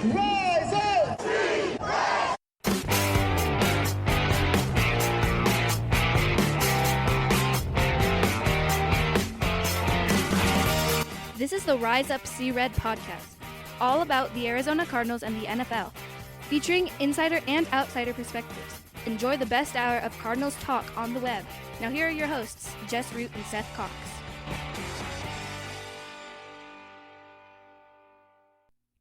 Rise up! This is the Rise Up See Red podcast, all about the Arizona Cardinals and the NFL, featuring insider and outsider perspectives. Enjoy the best hour of Cardinals talk on the web. Now here are your hosts, Jess Root and Seth Cox.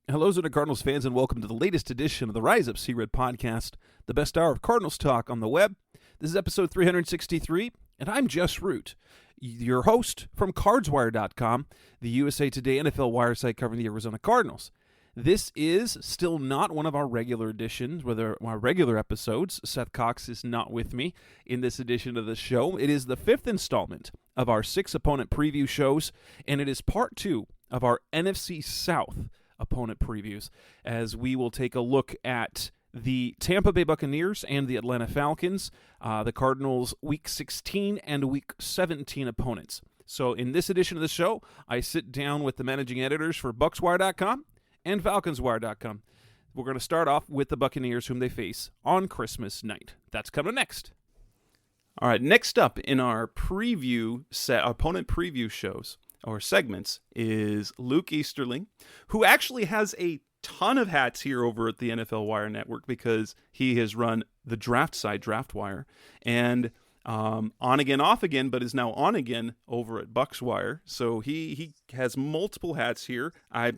Hello, Arizona Cardinals fans, and welcome to the latest edition of the Rise Up See Red podcast, the best hour of Cardinals talk on the web. This is episode 363, and I'm Jess Root, your host from CardsWire.com, the USA Today NFL wire site covering the Arizona Cardinals. This is still not one of our regular editions, whether our regular episodes. Seth Cox is not with me in this edition of the show. It is the fifth installment of our 6 opponent preview shows, and it is part 2 of our NFC South opponent previews, as we will take a look at the Tampa Bay Buccaneers and the Atlanta Falcons, the Cardinals' Week 16 and Week 17 opponents. So in this edition of the show, I sit down with the managing editors for BucsWire.com and FalconsWire.com. We're going to start off with the Buccaneers, whom they face on Christmas night. That's coming next. All right, next up in our preview set, opponent preview shows or segments, is Luke Easterling, who actually has a ton of hats here over at the NFL Wire Network because he has run the draft side, Draft Wire, and on again, off again, but is now on again over at BucsWire. So he has multiple hats here. I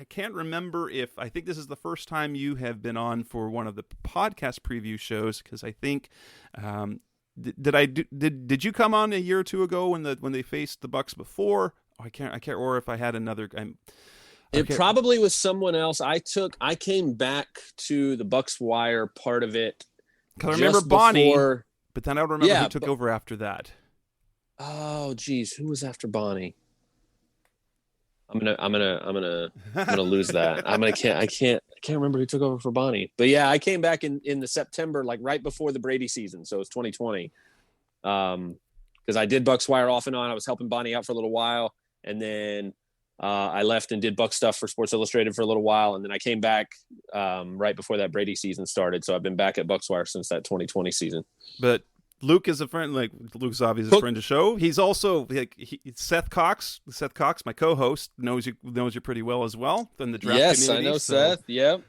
can't remember if, I think this is the first time you have been on for one of the podcast preview shows, because I think did you come on a year or two ago when they faced the Bucs before? I can't, or if I had another. It probably was someone else. I came back to the BucsWire part of it. Because I remember Bonnie, but then I don't remember who took over after that. Oh, geez, who was after Bonnie? I'm gonna lose that. I can't remember who took over for Bonnie. But yeah, I came back in the September, like right before the Brady season, so it was 2020. Because I did BucsWire off and on. I was helping Bonnie out for a little while. And then I left and did Buck stuff for Sports Illustrated for a little while. And then I came back right before that Brady season started. So I've been back at BucsWire since that 2020 season. But Luke is a friend. Like, Luke's obviously a friend of the show. He's also Seth Cox. Seth Cox, my co-host, knows you pretty well as well in the draft community. Yes, I know Seth. Yep.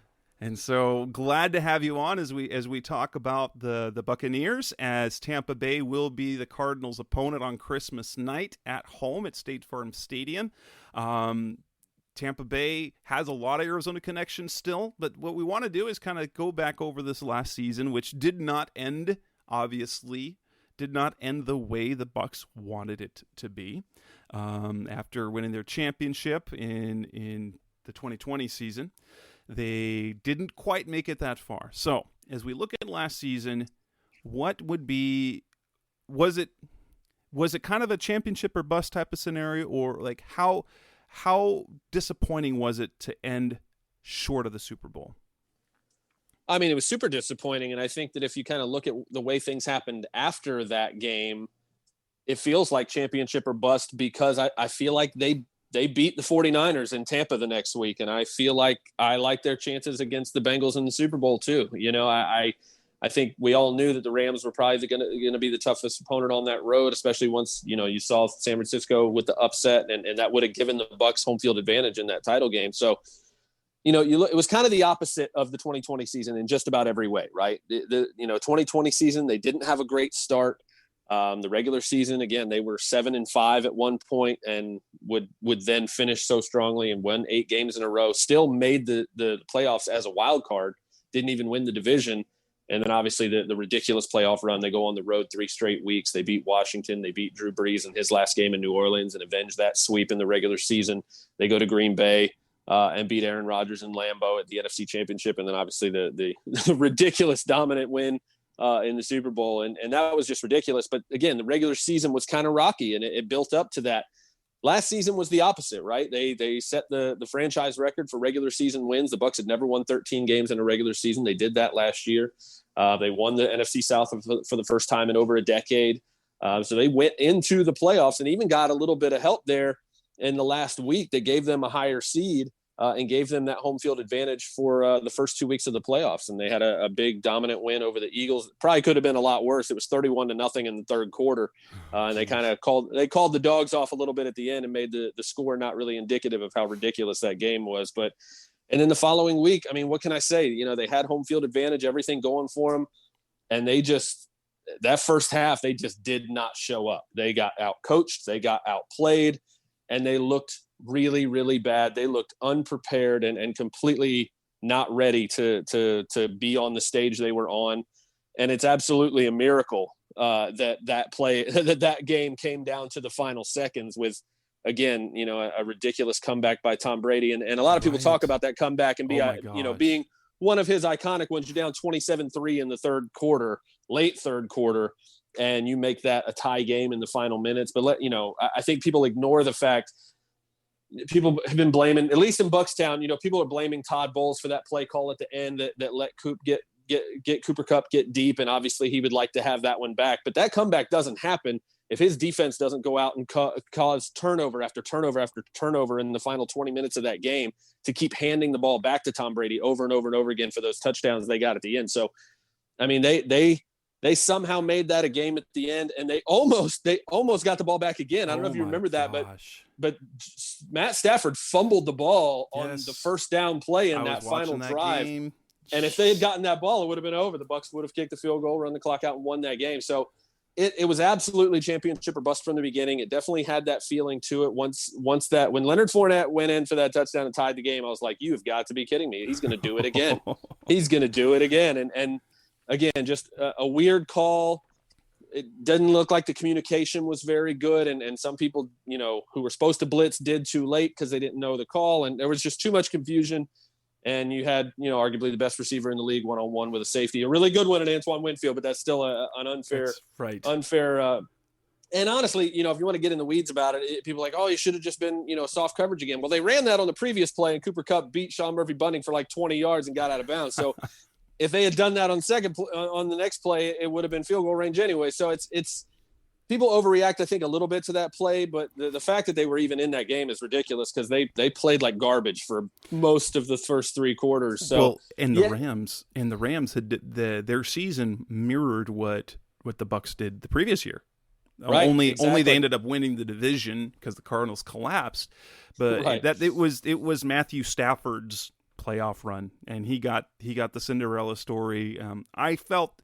And so glad to have you on as we talk about the Buccaneers, as Tampa Bay will be the Cardinals' opponent on Christmas night at home at State Farm Stadium. Tampa Bay has a lot of Arizona connections still, but what we want to do is kind of go back over this last season, which did not end the way the Bucs wanted it to be. After winning their championship in the 2020 season, they didn't quite make it that far. So, as we look at last season, was it kind of a championship or bust type of scenario, or like how disappointing was it to end short of the Super Bowl? I mean, it was super disappointing, and I think that if you kind of look at the way things happened after that game, it feels like championship or bust, because I feel like they beat the 49ers in Tampa the next week. And I feel like I like their chances against the Bengals in the Super Bowl too. You know, I think we all knew that the Rams were probably going to be the toughest opponent on that road, especially once, you saw San Francisco with the upset, and that would have given the Bucs home field advantage in that title game. So, it was kind of the opposite of the 2020 season in just about every way, right? The 2020 season, they didn't have a great start. The regular season, again, they were 7-5 at one point, and would then finish so strongly and win 8 games in a row. Still made the playoffs as a wild card. Didn't even win the division, and then obviously the ridiculous playoff run. They go on the road 3 straight weeks. They beat Washington. They beat Drew Brees in his last game in New Orleans and avenge that sweep in the regular season. They go to Green Bay and beat Aaron Rodgers in Lambeau at the NFC Championship, and then obviously the ridiculous dominant win in the Super Bowl. And that was just ridiculous. But again, the regular season was kind of rocky, and it built up to that. Last season was the opposite, right? They set the franchise record for regular season wins. The Bucs had never won 13 games in a regular season. They did that last year. They won the NFC South for the first time in over a decade. So they went into the playoffs and even got a little bit of help there in the last week. They gave them a higher seed and gave them that home field advantage for the first 2 weeks of the playoffs. And they had a big dominant win over the Eagles. Probably could have been a lot worse. It was 31-0 in the third quarter. And they kind of called the dogs off a little bit at the end and made the score not really indicative of how ridiculous that game was. And then the following week, I mean, what can I say? You know, they had home field advantage, everything going for them. And that first half, they just did not show up. They got out-coached. They got outplayed. And they looked really, really bad. They looked unprepared and completely not ready to be on the stage they were on. And it's absolutely a miracle that game came down to the final seconds with, again, you know, a ridiculous comeback by Tom Brady. And a lot of people talk about that comeback and being one of his iconic ones. You're down 27-3 in the late third quarter, and you make that a tie game in the final minutes. But I think people ignore the fact people have been blaming, at least in Buckstown, you know, people are blaming Todd Bowles for that play call at the end that let Cooper Kupp get deep. And obviously he would like to have that one back, but that comeback doesn't happen if his defense doesn't go out and cause turnover after turnover after turnover in the final 20 minutes of that game to keep handing the ball back to Tom Brady over and over and over again for those touchdowns they got at the end. So, I mean, they somehow made that a game at the end, and they almost got the ball back again. I don't know if you remember that, but Matt Stafford fumbled the ball on the first down play in that final drive. Game. And if they had gotten that ball, it would have been over. The Bucs would have kicked the field goal, run the clock out, and won that game. So it was absolutely championship or bust from the beginning. It definitely had that feeling to it. When Leonard Fournette went in for that touchdown and tied the game, I was like, you've got to be kidding me. He's going to do it again. He's going to do it again. And again, just a weird call. It didn't look like the communication was very good. And some people, you know, who were supposed to blitz did too late because they didn't know the call. And there was just too much confusion. And you had, you know, arguably the best receiver in the league one-on-one with a safety, a really good one in Antoine Winfield, but that's still an unfair. And honestly, you know, if you want to get in the weeds about it, people are like, oh, you should have just been, you know, soft coverage again. Well, they ran that on the previous play, and Cooper Kupp beat Sean Murphy-Bunting for like 20 yards and got out of bounds. So if they had done that on the next play, it would have been field goal range anyway. So it's people overreact, I think, a little bit to that play, but the fact that they were even in that game is ridiculous because they played like garbage for most of the first three quarters. So, the Rams had their season mirrored what the Bucs did the previous year. Right, only they ended up winning the division because the Cardinals collapsed. But that it was Matthew Stafford's playoff run, and he got the Cinderella story. I felt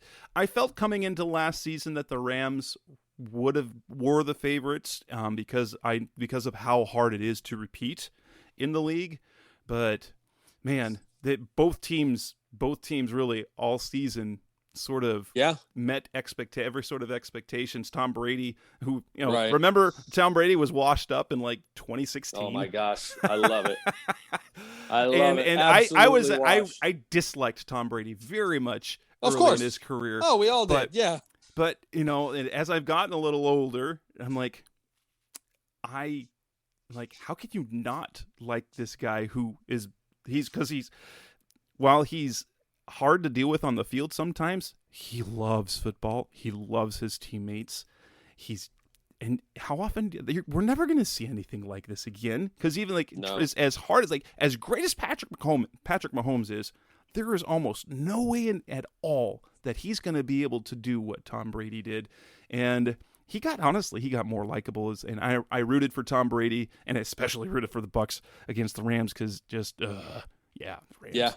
coming into last season that the Rams were the favorites because of how hard it is to repeat in the league. But man, both teams really all season sort of met every sort of expectations. Tom Brady, who, you know, remember Tom Brady was washed up in like 2016. Oh my gosh, I love it. I love it. And I disliked Tom Brady very much early in his career. Oh, we all did. Yeah. But, you know, as I've gotten a little older, I'm like, how can you not like this guy while he's hard to deal with on the field sometimes, he loves football. He loves his teammates. And how often we're never going to see anything like this again. Because even as hard as as great as Patrick Mahomes is, there is almost no way at all that he's going to be able to do what Tom Brady did. And he got more likable. And I rooted for Tom Brady, and especially rooted for the Bucs against the Rams because Rams. Yeah.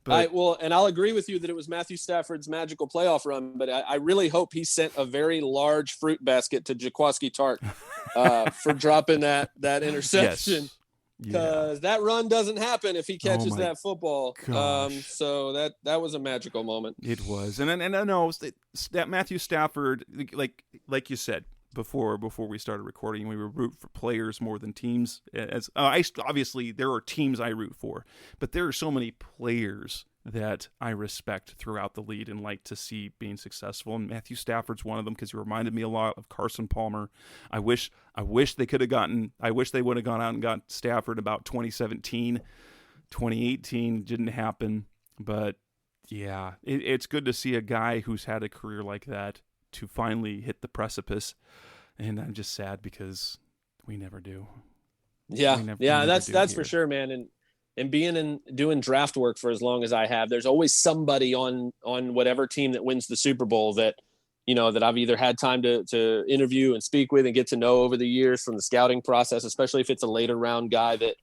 And I'll agree with you that it was Matthew Stafford's magical playoff run, but I really hope he sent a very large fruit basket to Jaquiski Tartt for dropping that interception. Because that run doesn't happen if he catches that football. So that was a magical moment. It was, and I know that Matthew Stafford, like you said before we started recording, we were root for players more than teams. Obviously there are teams I root for, but there are so many players that I respect throughout the league and like to see being successful. And Matthew Stafford's one of them because he reminded me a lot of Carson Palmer. I wish they would have gone out and got Stafford about 2017, 2018. Didn't happen. But yeah, it's good to see a guy who's had a career like that to finally hit the precipice. And I'm just sad because we never do. Yeah. That's for sure, man. and being and doing draft work for as long as I have, there's always somebody on whatever team that wins the Super Bowl that, that I've either had time to interview and speak with and get to know over the years from the scouting process, especially if it's a later round guy that,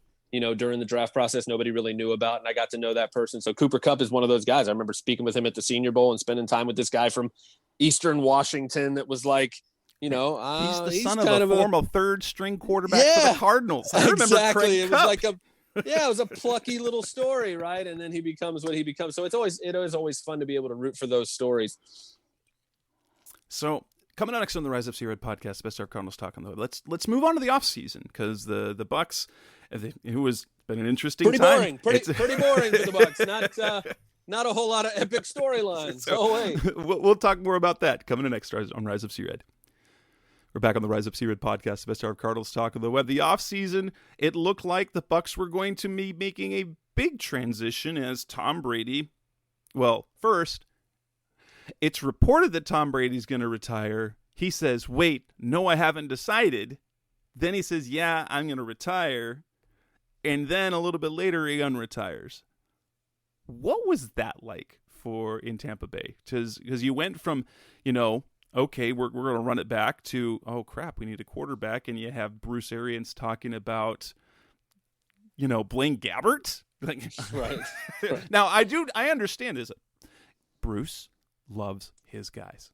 during the draft process, nobody really knew about. And I got to know that person. So Cooper Kupp is one of those guys. I remember speaking with him at the Senior Bowl and spending time with this guy from Eastern Washington that was like, he's the son of a former third-string quarterback for the Cardinals. I remember exactly. Craig It was like it was a plucky little story, right? And then he becomes what he becomes. So it is always fun to be able to root for those stories. So coming up next on the Rise Up See Red podcast, Best Hour of Cardinals Talk on the Web. Let's move on to the offseason, because the Bucs, who has been an interesting time. Pretty boring for the Bucs. Not a whole lot of epic storylines. So, we'll talk more about that coming up next on Rise Up See Red. We're back on the Rise Up See Red podcast, the Best Hour of Cardinals Talk on the Web. The offseason, it looked like the Bucs were going to be making a big transition as Tom Brady. Well, first, it's reported that Tom Brady's going to retire. He says, wait, no, I haven't decided. Then he says, yeah, I'm going to retire. And then a little bit later, he unretires. What was that like in Tampa Bay? Because you went from, okay, we're going to run it back to, oh, crap, we need a quarterback. And you have Bruce Arians talking about, Blaine Gabbert. Right. Now, I understand this. Bruce loves his guys.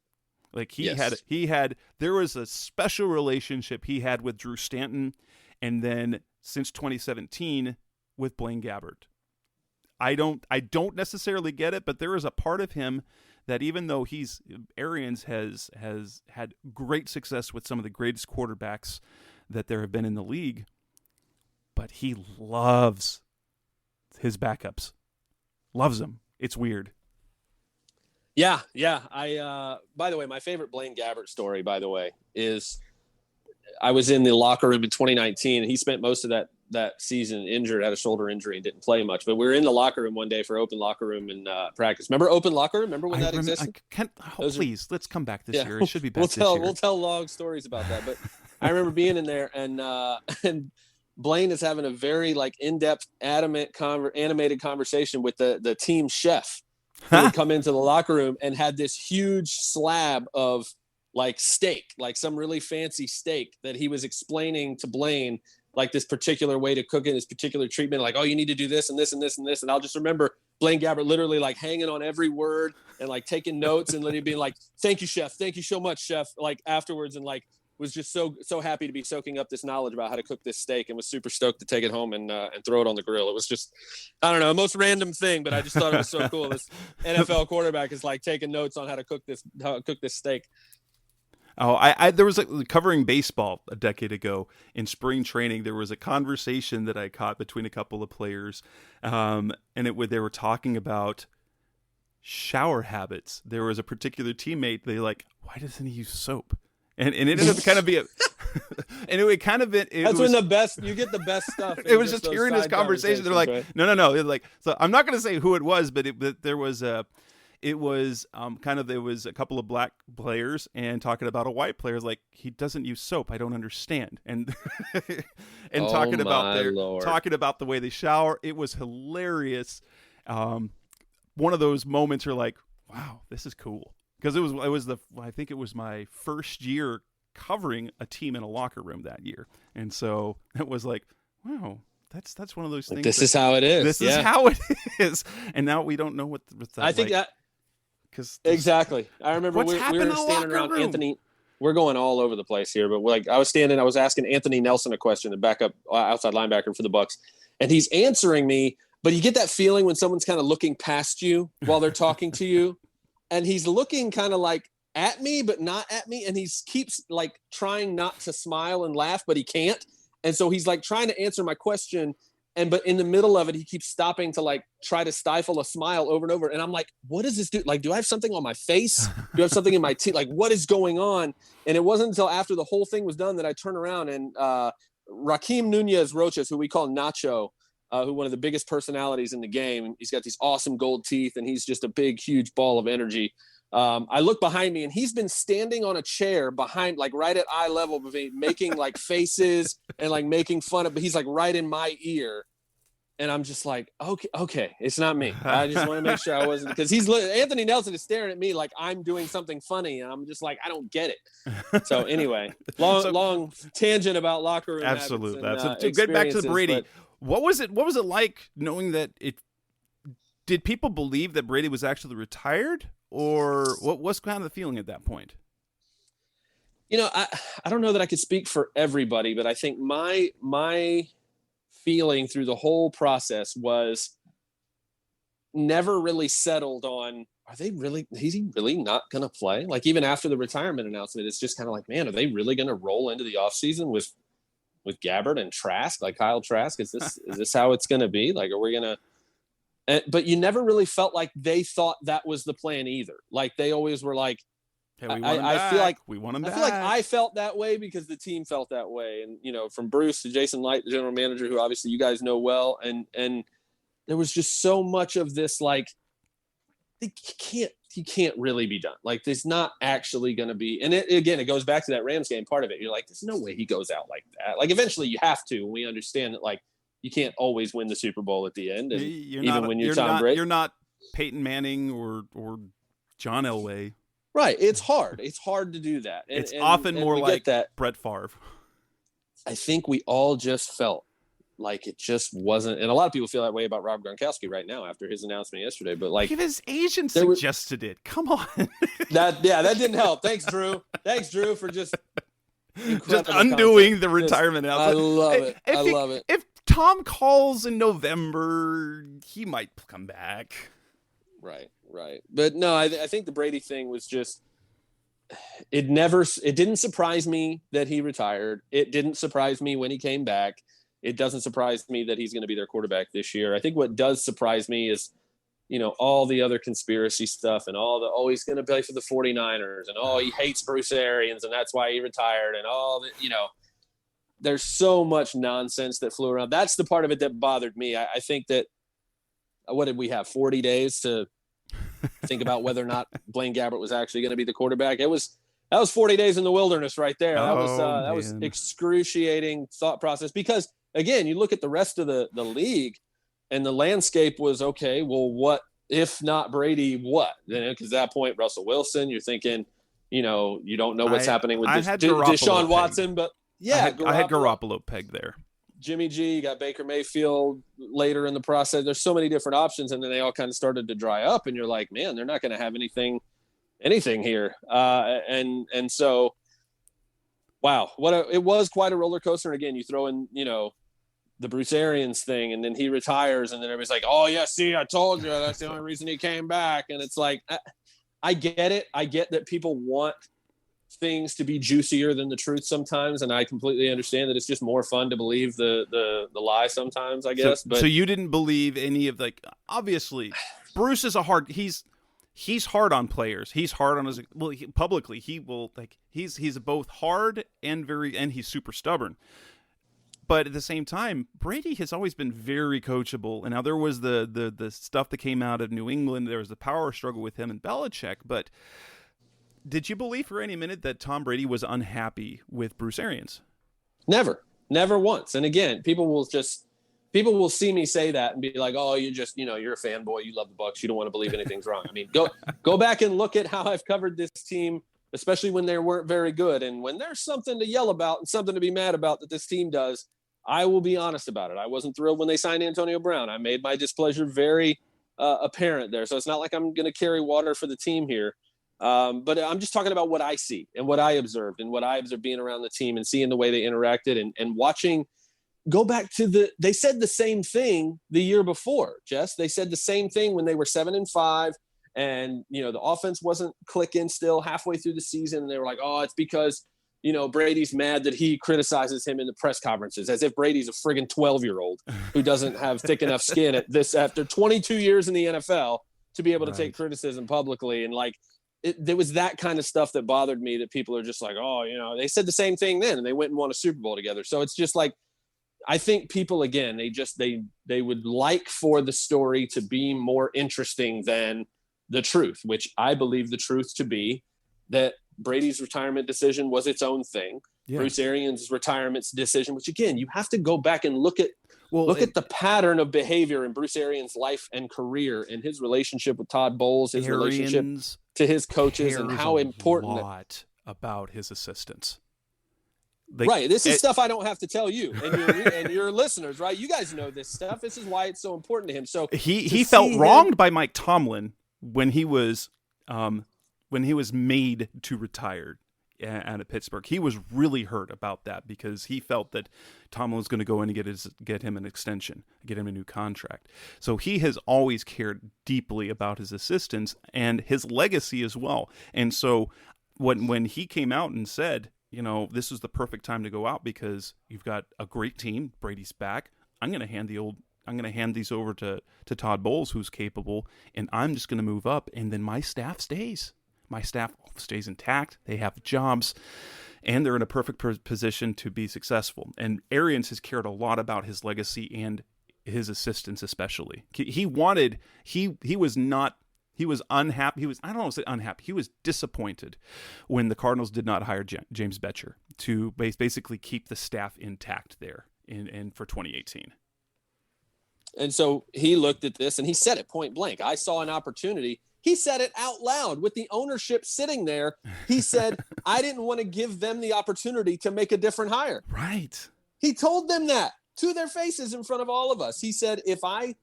Like there was a special relationship he had with Drew Stanton, and then since 2017 with Blaine Gabbert. I don't necessarily get it, but there is a part of him that, even though Arians has had great success with some of the greatest quarterbacks that there have been in the league, but he loves his backups. Loves them. It's weird. Yeah. By the way, my favorite Blaine Gabbert story, by the way, is I was in the locker room in 2019, and he spent most of that season injured, had a shoulder injury, and didn't play much. But we were in the locker room one day for open locker room and practice. Remember open locker room? Remember when that existed? Please, let's come back this year. It should be back this year. We'll tell long stories about that. But I remember being in there, and Blaine is having a very in-depth, animated conversation with the team chef, who would come into the locker room and had this huge slab of steak, some really fancy steak that he was explaining to Blaine, this particular way to cook it, this particular treatment, oh, you need to do this and this and this and this. And I'll just remember Blaine Gabbert literally hanging on every word and taking notes and literally being thank you, chef. Thank you so much, chef. Afterwards, and was just so happy to be soaking up this knowledge about how to cook this steak, and was super stoked to take it home and throw it on the grill. It was just, I don't know, most random thing, but I just thought it was so cool. This NFL quarterback is taking notes on how to cook this steak. Oh, there was covering baseball a decade ago in spring training. There was a conversation that I caught between a couple of players, and they were talking about shower habits. There was a particular teammate. Why doesn't he use soap? And it ended up kind of be a, and it kind of it. That's when you get the best stuff. It was just hearing this conversation. They're like, right? No. So I'm not going to say who it was, but there was a. It was there was a couple of black players and talking about a white player, he doesn't use soap. I don't understand. And and talking about the way they shower. It was hilarious. One of those moments are wow, this is cool. Because I think it was my first year covering a team in a locker room that year. And so it was wow, that's one of those things. This is how it is. This is how it is. And now we don't know what that, I think that. Exactly. I remember we were standing around room? Anthony. We're going all over the place here, but I was asking Anthony Nelson a question, the backup outside linebacker for the Bucs, and he's answering me. But you get that feeling when someone's kind of looking past you while they're talking to you, and he's looking kind of at me, but not at me, and he keeps trying not to smile and laugh, but he can't, and so he's trying to answer my question. But in the middle of it, he keeps stopping to try to stifle a smile over and over. And I'm what does this do? Do I have something on my face? Do I have something in my teeth? What is going on? And it wasn't until after the whole thing was done that I turned around and Raheem Nunez Roches, who we call Nacho, who one of the biggest personalities in the game. He's got these awesome gold teeth, and he's just a big, huge ball of energy. I look behind me, and he's been standing on a chair behind, right at eye level, making faces and making fun of, but he's right in my ear. And I'm just like, okay, it's not me. I just want to make sure I wasn't, because Anthony Nelson is staring at me like I'm doing something funny, and I'm just like, I don't get it. So anyway, long tangent about locker room. Absolutely. So get back to Brady. But What was it like knowing that did people believe that Brady was actually retired, or what's kind of the feeling at that point? I don't know that I could speak for everybody, but I think my feeling through the whole process was never really settled on, is he really not going to play? Like, even after the retirement announcement, it's just kind of like, man, are they really going to roll into the offseason with Gabbert and Trask, like Kyle Trask? Is this how it's going to be? Like, are we going to, but you never really felt like they thought that was the plan either. Like, they always were like, hey, I feel like we want him back. I feel like I felt that way because the team felt that way. And, from Bruce to Jason Light, the general manager, who obviously you guys know well. And there was just so much of this, like, he can't really be done. Like, there's not actually going to be, and it goes back to that Rams game part of it. You're like, there's no way he goes out like that. Like, eventually you have to, and we understand that, like, you can't always win the Super Bowl at the end. And when you're Tom Brady, you're not Peyton Manning or John Elway. Right. It's hard. It's hard to do that. It's often more like that. Brett Favre. I think we all just felt like it just wasn't. And a lot of people feel that way about Rob Gronkowski right now after his announcement yesterday. But like, if his agent suggested it, come on. that didn't help. Thanks, Drew. For just undoing the retirement announcement. I love it. I love it. If Tom calls in November, he might come back. Right. But no, I think the Brady thing was just, it didn't surprise me that he retired. It didn't surprise me when he came back. It doesn't surprise me that he's going to be their quarterback this year. I think what does surprise me is, all the other conspiracy stuff and he's going to play for the 49ers, and he hates Bruce Arians and that's why he retired, and all that, there's so much nonsense that flew around. That's the part of it that bothered me. I think that, what did we have, 40 days to think about whether or not Blaine Gabbert was actually going to be the quarterback? That was 40 days in the wilderness right there. That was excruciating thought process, because again, you look at the rest of the league and the landscape was, okay, well, what if not Brady? What? Because at that point, Russell Wilson, you're thinking, you don't know what's happening with Deshaun Watson, but yeah, I had Garoppolo pegged there. Jimmy G, you got Baker Mayfield later in the process. There's so many different options, and then they all kind of started to dry up, and you're like, man, they're not going to have anything here. And so, wow, it was quite a roller coaster. And again, you throw in, the Bruce Arians thing, and then he retires, and then everybody's like, oh yeah, see, I told you, that's the only reason he came back. And it's like, I get it. I get that people want things to be juicier than the truth sometimes, and I completely understand that it's just more fun to believe the lie sometimes, I guess. So you didn't believe any of, like, obviously Bruce is he's hard on players. He's hard on publicly he will, like, he's both hard and he's super stubborn. But at the same time, Brady has always been very coachable. And now there was the stuff that came out of New England. There was the power struggle with him and Belichick, but did you believe for any minute that Tom Brady was unhappy with Bruce Arians? Never once. And again, people will see me say that and be like, oh, you just, you're a fanboy. You love the Bucs. You don't want to believe anything's wrong. I mean, go back and look at how I've covered this team, especially when they weren't very good. And when there's something to yell about and something to be mad about that this team does, I will be honest about it. I wasn't thrilled when they signed Antonio Brown. I made my displeasure very apparent there. So it's not like I'm going to carry water for the team here. But I'm just talking about what I see and what I observed being around the team and seeing the way they interacted and watching. Go back to they said the same thing the year before, Jess. They said the same thing when they were 7-5 and, the offense wasn't clicking still halfway through the season. And they were like, oh, it's because, Brady's mad that he criticizes him in the press conferences, as if Brady's a friggin' 12-year-old who doesn't have thick enough skin at this after 22 years in the NFL to be able to take criticism publicly. And like, there was that kind of stuff that bothered me, that people are just like, oh, they said the same thing then and they went and won a Super Bowl together. So it's just like, I think people, again, they would like for the story to be more interesting than the truth, which I believe the truth to be that Brady's retirement decision was its own thing. Yeah. Bruce Arians' retirement decision, which again, you have to go back and look at Well, look at the pattern of behavior in Bruce Arians' life and career and his relationship with Todd Bowles, his relationship to his coaches, and how important. A lot about his assistants. Right. This is stuff I don't have to tell you and your listeners, right? You guys know this stuff. This is why it's so important to him. So he felt wronged by Mike Tomlin when he was made to retire at Pittsburgh. He was really hurt about that because he felt that Tomlin was going to go in and get him an extension, get him a new contract. So he has always cared deeply about his assistants and his legacy as well. And so when he came out and said, this is the perfect time to go out because you've got a great team. Brady's back. I'm going to hand these over to Todd Bowles, who's capable, and I'm just going to move up, and then my staff stays. My staff stays intact. They have jobs, and they're in a perfect position to be successful. And Arians has cared a lot about his legacy and his assistants, especially. He was unhappy. I don't want to say unhappy. He was disappointed when the Cardinals did not hire James Bettcher to basically keep the staff intact there in for 2018. And so he looked at this and he said it point blank. I saw an opportunity. He said it out loud with the ownership sitting there. He said, I didn't want to give them the opportunity to make a different hire. Right. He told them that to their faces in front of all of us. He said, if I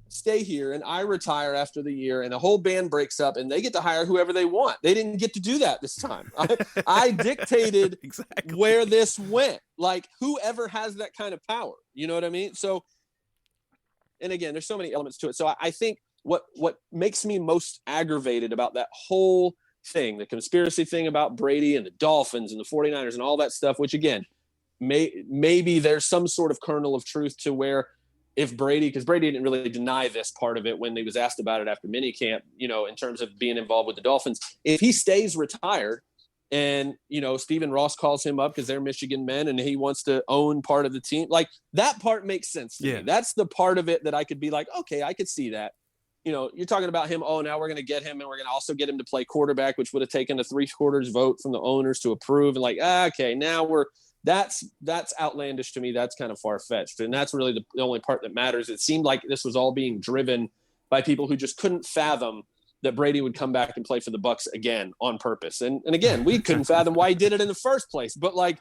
stay here and I retire after the year and the whole band breaks up and they get to hire whoever they want. They didn't get to do that this time. I dictated exactly where this went. Like whoever has that kind of power, you know what I mean? So, and again, there's so many elements to it. So I think what makes me most aggravated about that whole thing, the conspiracy thing about Brady and the Dolphins and the 49ers and all that stuff, which again, maybe there's some sort of kernel of truth to where if because Brady didn't really deny this part of it when he was asked about it after minicamp, in terms of being involved with the Dolphins, if he stays retired and, Stephen Ross calls him up because they're Michigan men and he wants to own part of the team, like that part makes sense to me. That's the part of it that I could be like, okay, I could see that. You're talking about him. Oh, now we're going to get him and we're going to also get him to play quarterback, which would have taken a 3/4 vote from the owners to approve. And like, okay, now that's outlandish to me. That's kind of far-fetched. And that's really the only part that matters. It seemed like this was all being driven by people who just couldn't fathom that Brady would come back and play for the Bucs again on purpose. And again, we couldn't fathom why he did it in the first place. But like,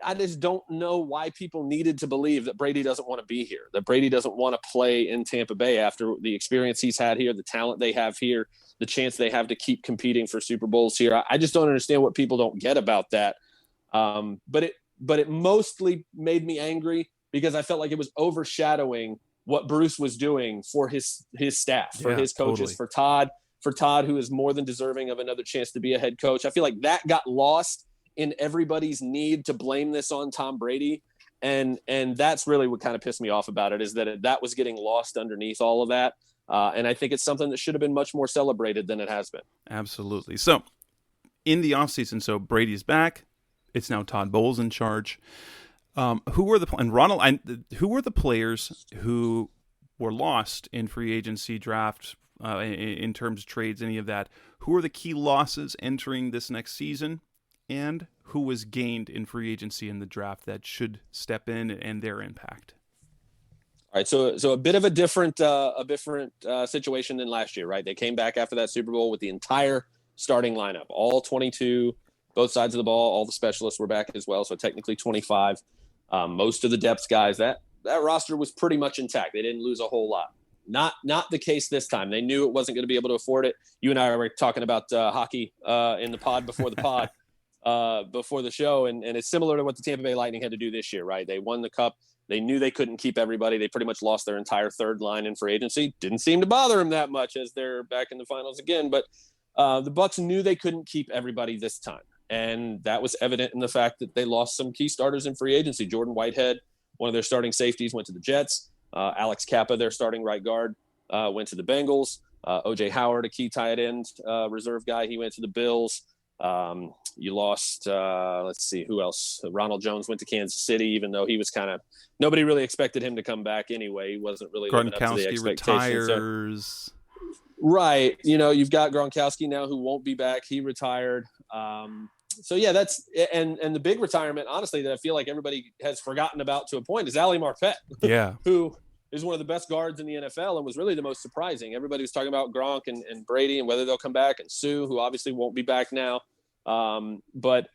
I just don't know why people needed to believe that Brady doesn't want to be here, that Brady doesn't want to play in Tampa Bay after the experience he's had here, the talent they have here, the chance they have to keep competing for Super Bowls here. I just don't understand what people don't get about that. But it mostly made me angry because I felt like it was overshadowing what Bruce was doing for his staff, for his coaches, totally. for Todd, who is more than deserving of another chance to be a head coach. I feel like that got lost in everybody's need to blame this on Tom Brady. And that's really what kind of pissed me off about it, is that was getting lost underneath all of that. And I think it's something that should have been much more celebrated than it has been. Absolutely. So in the offseason, Brady's back. It's now Todd Bowles in charge. Who were the players who were lost in free agency draft, in terms of trades, any of that? Who are the key losses entering this next season? And who was gained in free agency in the draft that should step in and their impact? All right, so a bit of a different situation than last year, right? They came back after that Super Bowl with the entire starting lineup, all 22, both sides of the ball. All the specialists were back as well, so technically 25. Most of the depth guys, that roster was pretty much intact. They didn't lose a whole lot. Not the case this time. They knew it wasn't going to be able to afford it. You and I were talking about hockey in the pod before the pod. Before the show, and it's similar to what the Tampa Bay Lightning had to do this year, right? They won the cup. They knew they couldn't keep everybody. They pretty much lost their entire third line in free agency. Didn't seem to bother them that much as they're back in the finals again. But the Bucs knew they couldn't keep everybody this time, and that was evident in the fact that they lost some key starters in free agency. Jordan Whitehead, one of their starting safeties, went to the Jets. Alex Kappa, their starting right guard, went to the Bengals. O.J. Howard, a key tight end reserve guy, he went to the Bills. You lost, let's see, who else? Ronald Jones went to Kansas City, even though he was nobody really expected him to come back anyway. He wasn't really living up to the expectations. Retires. Right. You've got Gronkowski now who won't be back. He retired. So yeah, that's and the big retirement, honestly, that I feel like everybody has forgotten about to a point is Ali Marpet, Yeah. who is one of the best guards in the NFL and was really the most surprising. Everybody was talking about Gronk and Brady and whether they'll come back, and Sue, who obviously won't be back now. But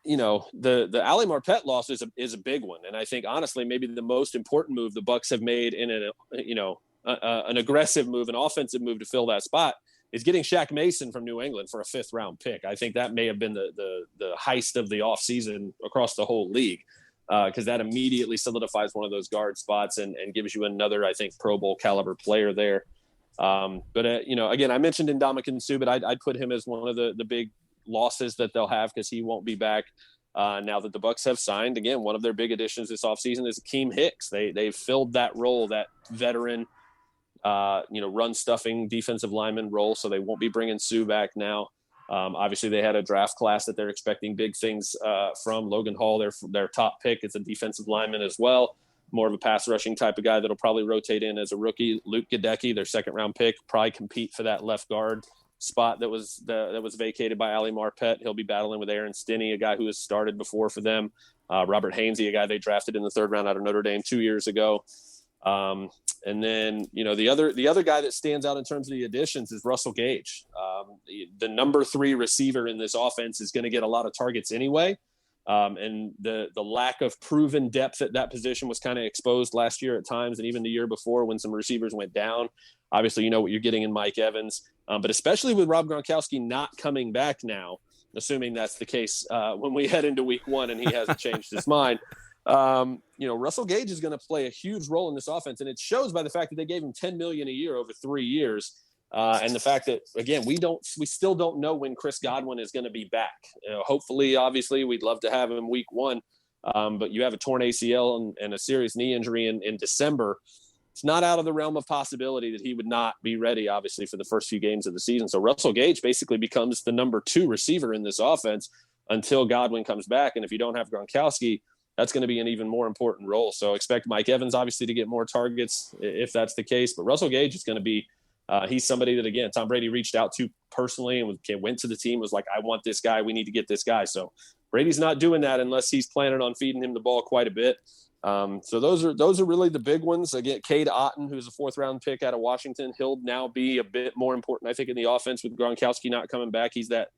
you know, the Ali Marpet loss is a big one, and I think honestly maybe the most important move the Bucs have made in an aggressive move, an offensive move to fill that spot, is getting Shaq Mason from New England for a 5th round pick. I think that may have been the heist of the offseason across the whole league, because that immediately solidifies one of those guard spots and gives you another, I think, Pro Bowl caliber player there. But again, I mentioned Ndamukong Suh, but I'd put him as one of the big losses that they'll have, because he won't be back now that the Bucs have signed. Again, one of their big additions this offseason is Akeem Hicks. They've filled that role, that veteran run stuffing defensive lineman role. So they won't be bringing Sue back now. Obviously they had a draft class that they're expecting big things from. Logan Hall, their top pick, is a defensive lineman as well. More of a pass rushing type of guy that'll probably rotate in as a rookie. Luke Gadecki, their 2nd round pick, probably compete for that left guard spot that was vacated by Ali Marpet. He'll be battling with Aaron Stinney, a guy who has started before for them. Robert Hainsey, a guy they drafted in the 3rd round out of Notre Dame 2 years ago. And then, the other guy that stands out in terms of the additions is Russell Gage. The number 3 receiver in this offense is going to get a lot of targets anyway. And the lack of proven depth at that position was kind of exposed last year at times, and even the year before when some receivers went down. Obviously, you know what you're getting in Mike Evans, but especially with Rob Gronkowski not coming back now, assuming that's the case when we head into week 1 and he hasn't changed his mind. Russell Gage is going to play a huge role in this offense, and it shows by the fact that they gave him $10 million a year over 3 years. And the fact that, again, we still don't know when Chris Godwin is going to be back. Hopefully, obviously, we'd love to have him week 1. But you have a torn ACL and a serious knee injury in December. It's not out of the realm of possibility that he would not be ready, obviously, for the first few games of the season. So Russell Gage basically becomes the number 2 receiver in this offense until Godwin comes back. And if you don't have Gronkowski, that's going to be an even more important role. So expect Mike Evans, obviously, to get more targets if that's the case. But Russell Gage is going to be he's somebody that, again, Tom Brady reached out to personally and went to the team, was like, I want this guy. We need to get this guy. So Brady's not doing that unless he's planning on feeding him the ball quite a bit. So those are really the big ones. Again, Cade Otton, who's a 4th round pick out of Washington, he'll now be a bit more important, I think, in the offense with Gronkowski not coming back. He's that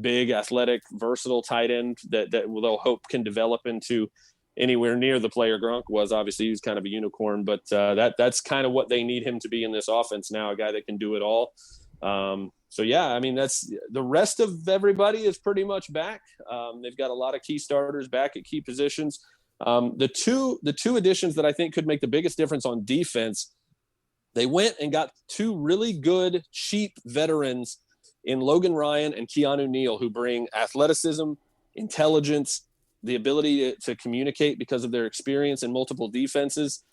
big, athletic, versatile tight end that they'll hope can develop into anywhere near the player Gronk was. Obviously, he was kind of a unicorn, but that's kind of what they need him to be in this offense now, a guy that can do it all. So yeah, I mean, that's the rest of everybody is pretty much back. They've got a lot of key starters back at key positions. The two additions that I think could make the biggest difference on defense, they went and got 2 really good, cheap veterans in Logan Ryan and Keanu Neal, who bring athleticism, intelligence, the ability to communicate because of their experience in multiple defenses.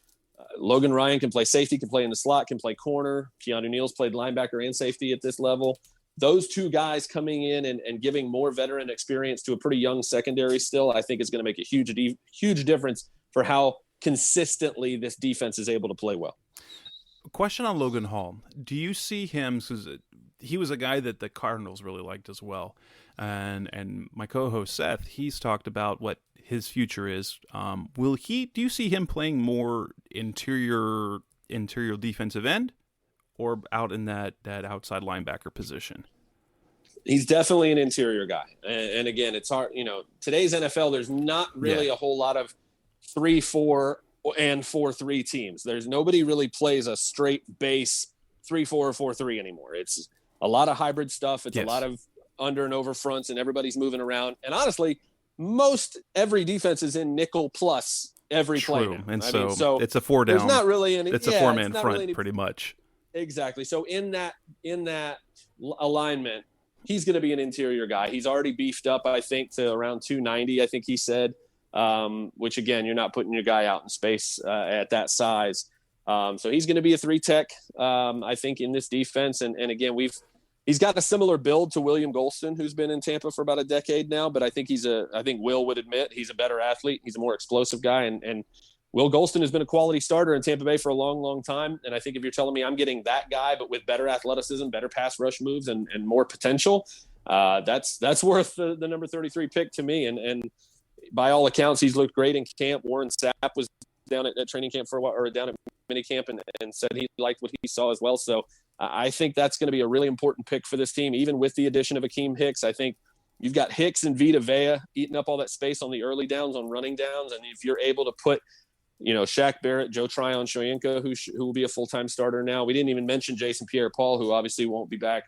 Logan Ryan can play safety, can play in the slot, can play corner. Keanu Neal's played linebacker and safety at this level. Those 2 guys coming in and giving more veteran experience to a pretty young secondary still, I think is going to make a huge difference for how consistently this defense is able to play well. Question on Logan Hall. Do you see him, because he was a guy that the Cardinals really liked as well, and my co-host Seth, he's talked about what his future is. Do you see him playing more interior defensive end, or out in that outside linebacker position? He's definitely an interior guy. And again, it's hard, today's NFL, there's not really a whole lot of 3-4 and 4-3 teams. There's nobody really plays a straight base 3-4 or 4-3 anymore. It's a lot of hybrid stuff. It's a lot of under and over fronts, and everybody's moving around. And honestly, every defense is in nickel plus every play now. And so it's a 4 down. There's not really any. It's a 4-man front, pretty much. Exactly. So in that alignment, he's going to be an interior guy. He's already beefed up, I think, to around 290. I think he said, which again, you're not putting your guy out in space at that size. So he's going to be a 3-tech, I think, in this defense. And again, he's got a similar build to William Golston, who's been in Tampa for about a decade now. But I think I think Will would admit he's a better athlete. He's a more explosive guy. And Will Golston has been a quality starter in Tampa Bay for a long, long time. And I think if you're telling me I'm getting that guy, but with better athleticism, better pass rush moves, and more potential, That's worth the number 33 pick to me. And by all accounts, he's looked great in camp. Warren Sapp was down at training camp for a while, or down at mini camp, and said he liked what he saw as well. So I think that's going to be a really important pick for this team, even with the addition of Akeem Hicks. I think you've got Hicks and Vita Vea eating up all that space on the early downs, on running downs. And if you're able to put, Shaq Barrett, Joe Tryon-Shoyinka, who will be a full-time starter now. We didn't even mention Jason Pierre-Paul, who obviously won't be back.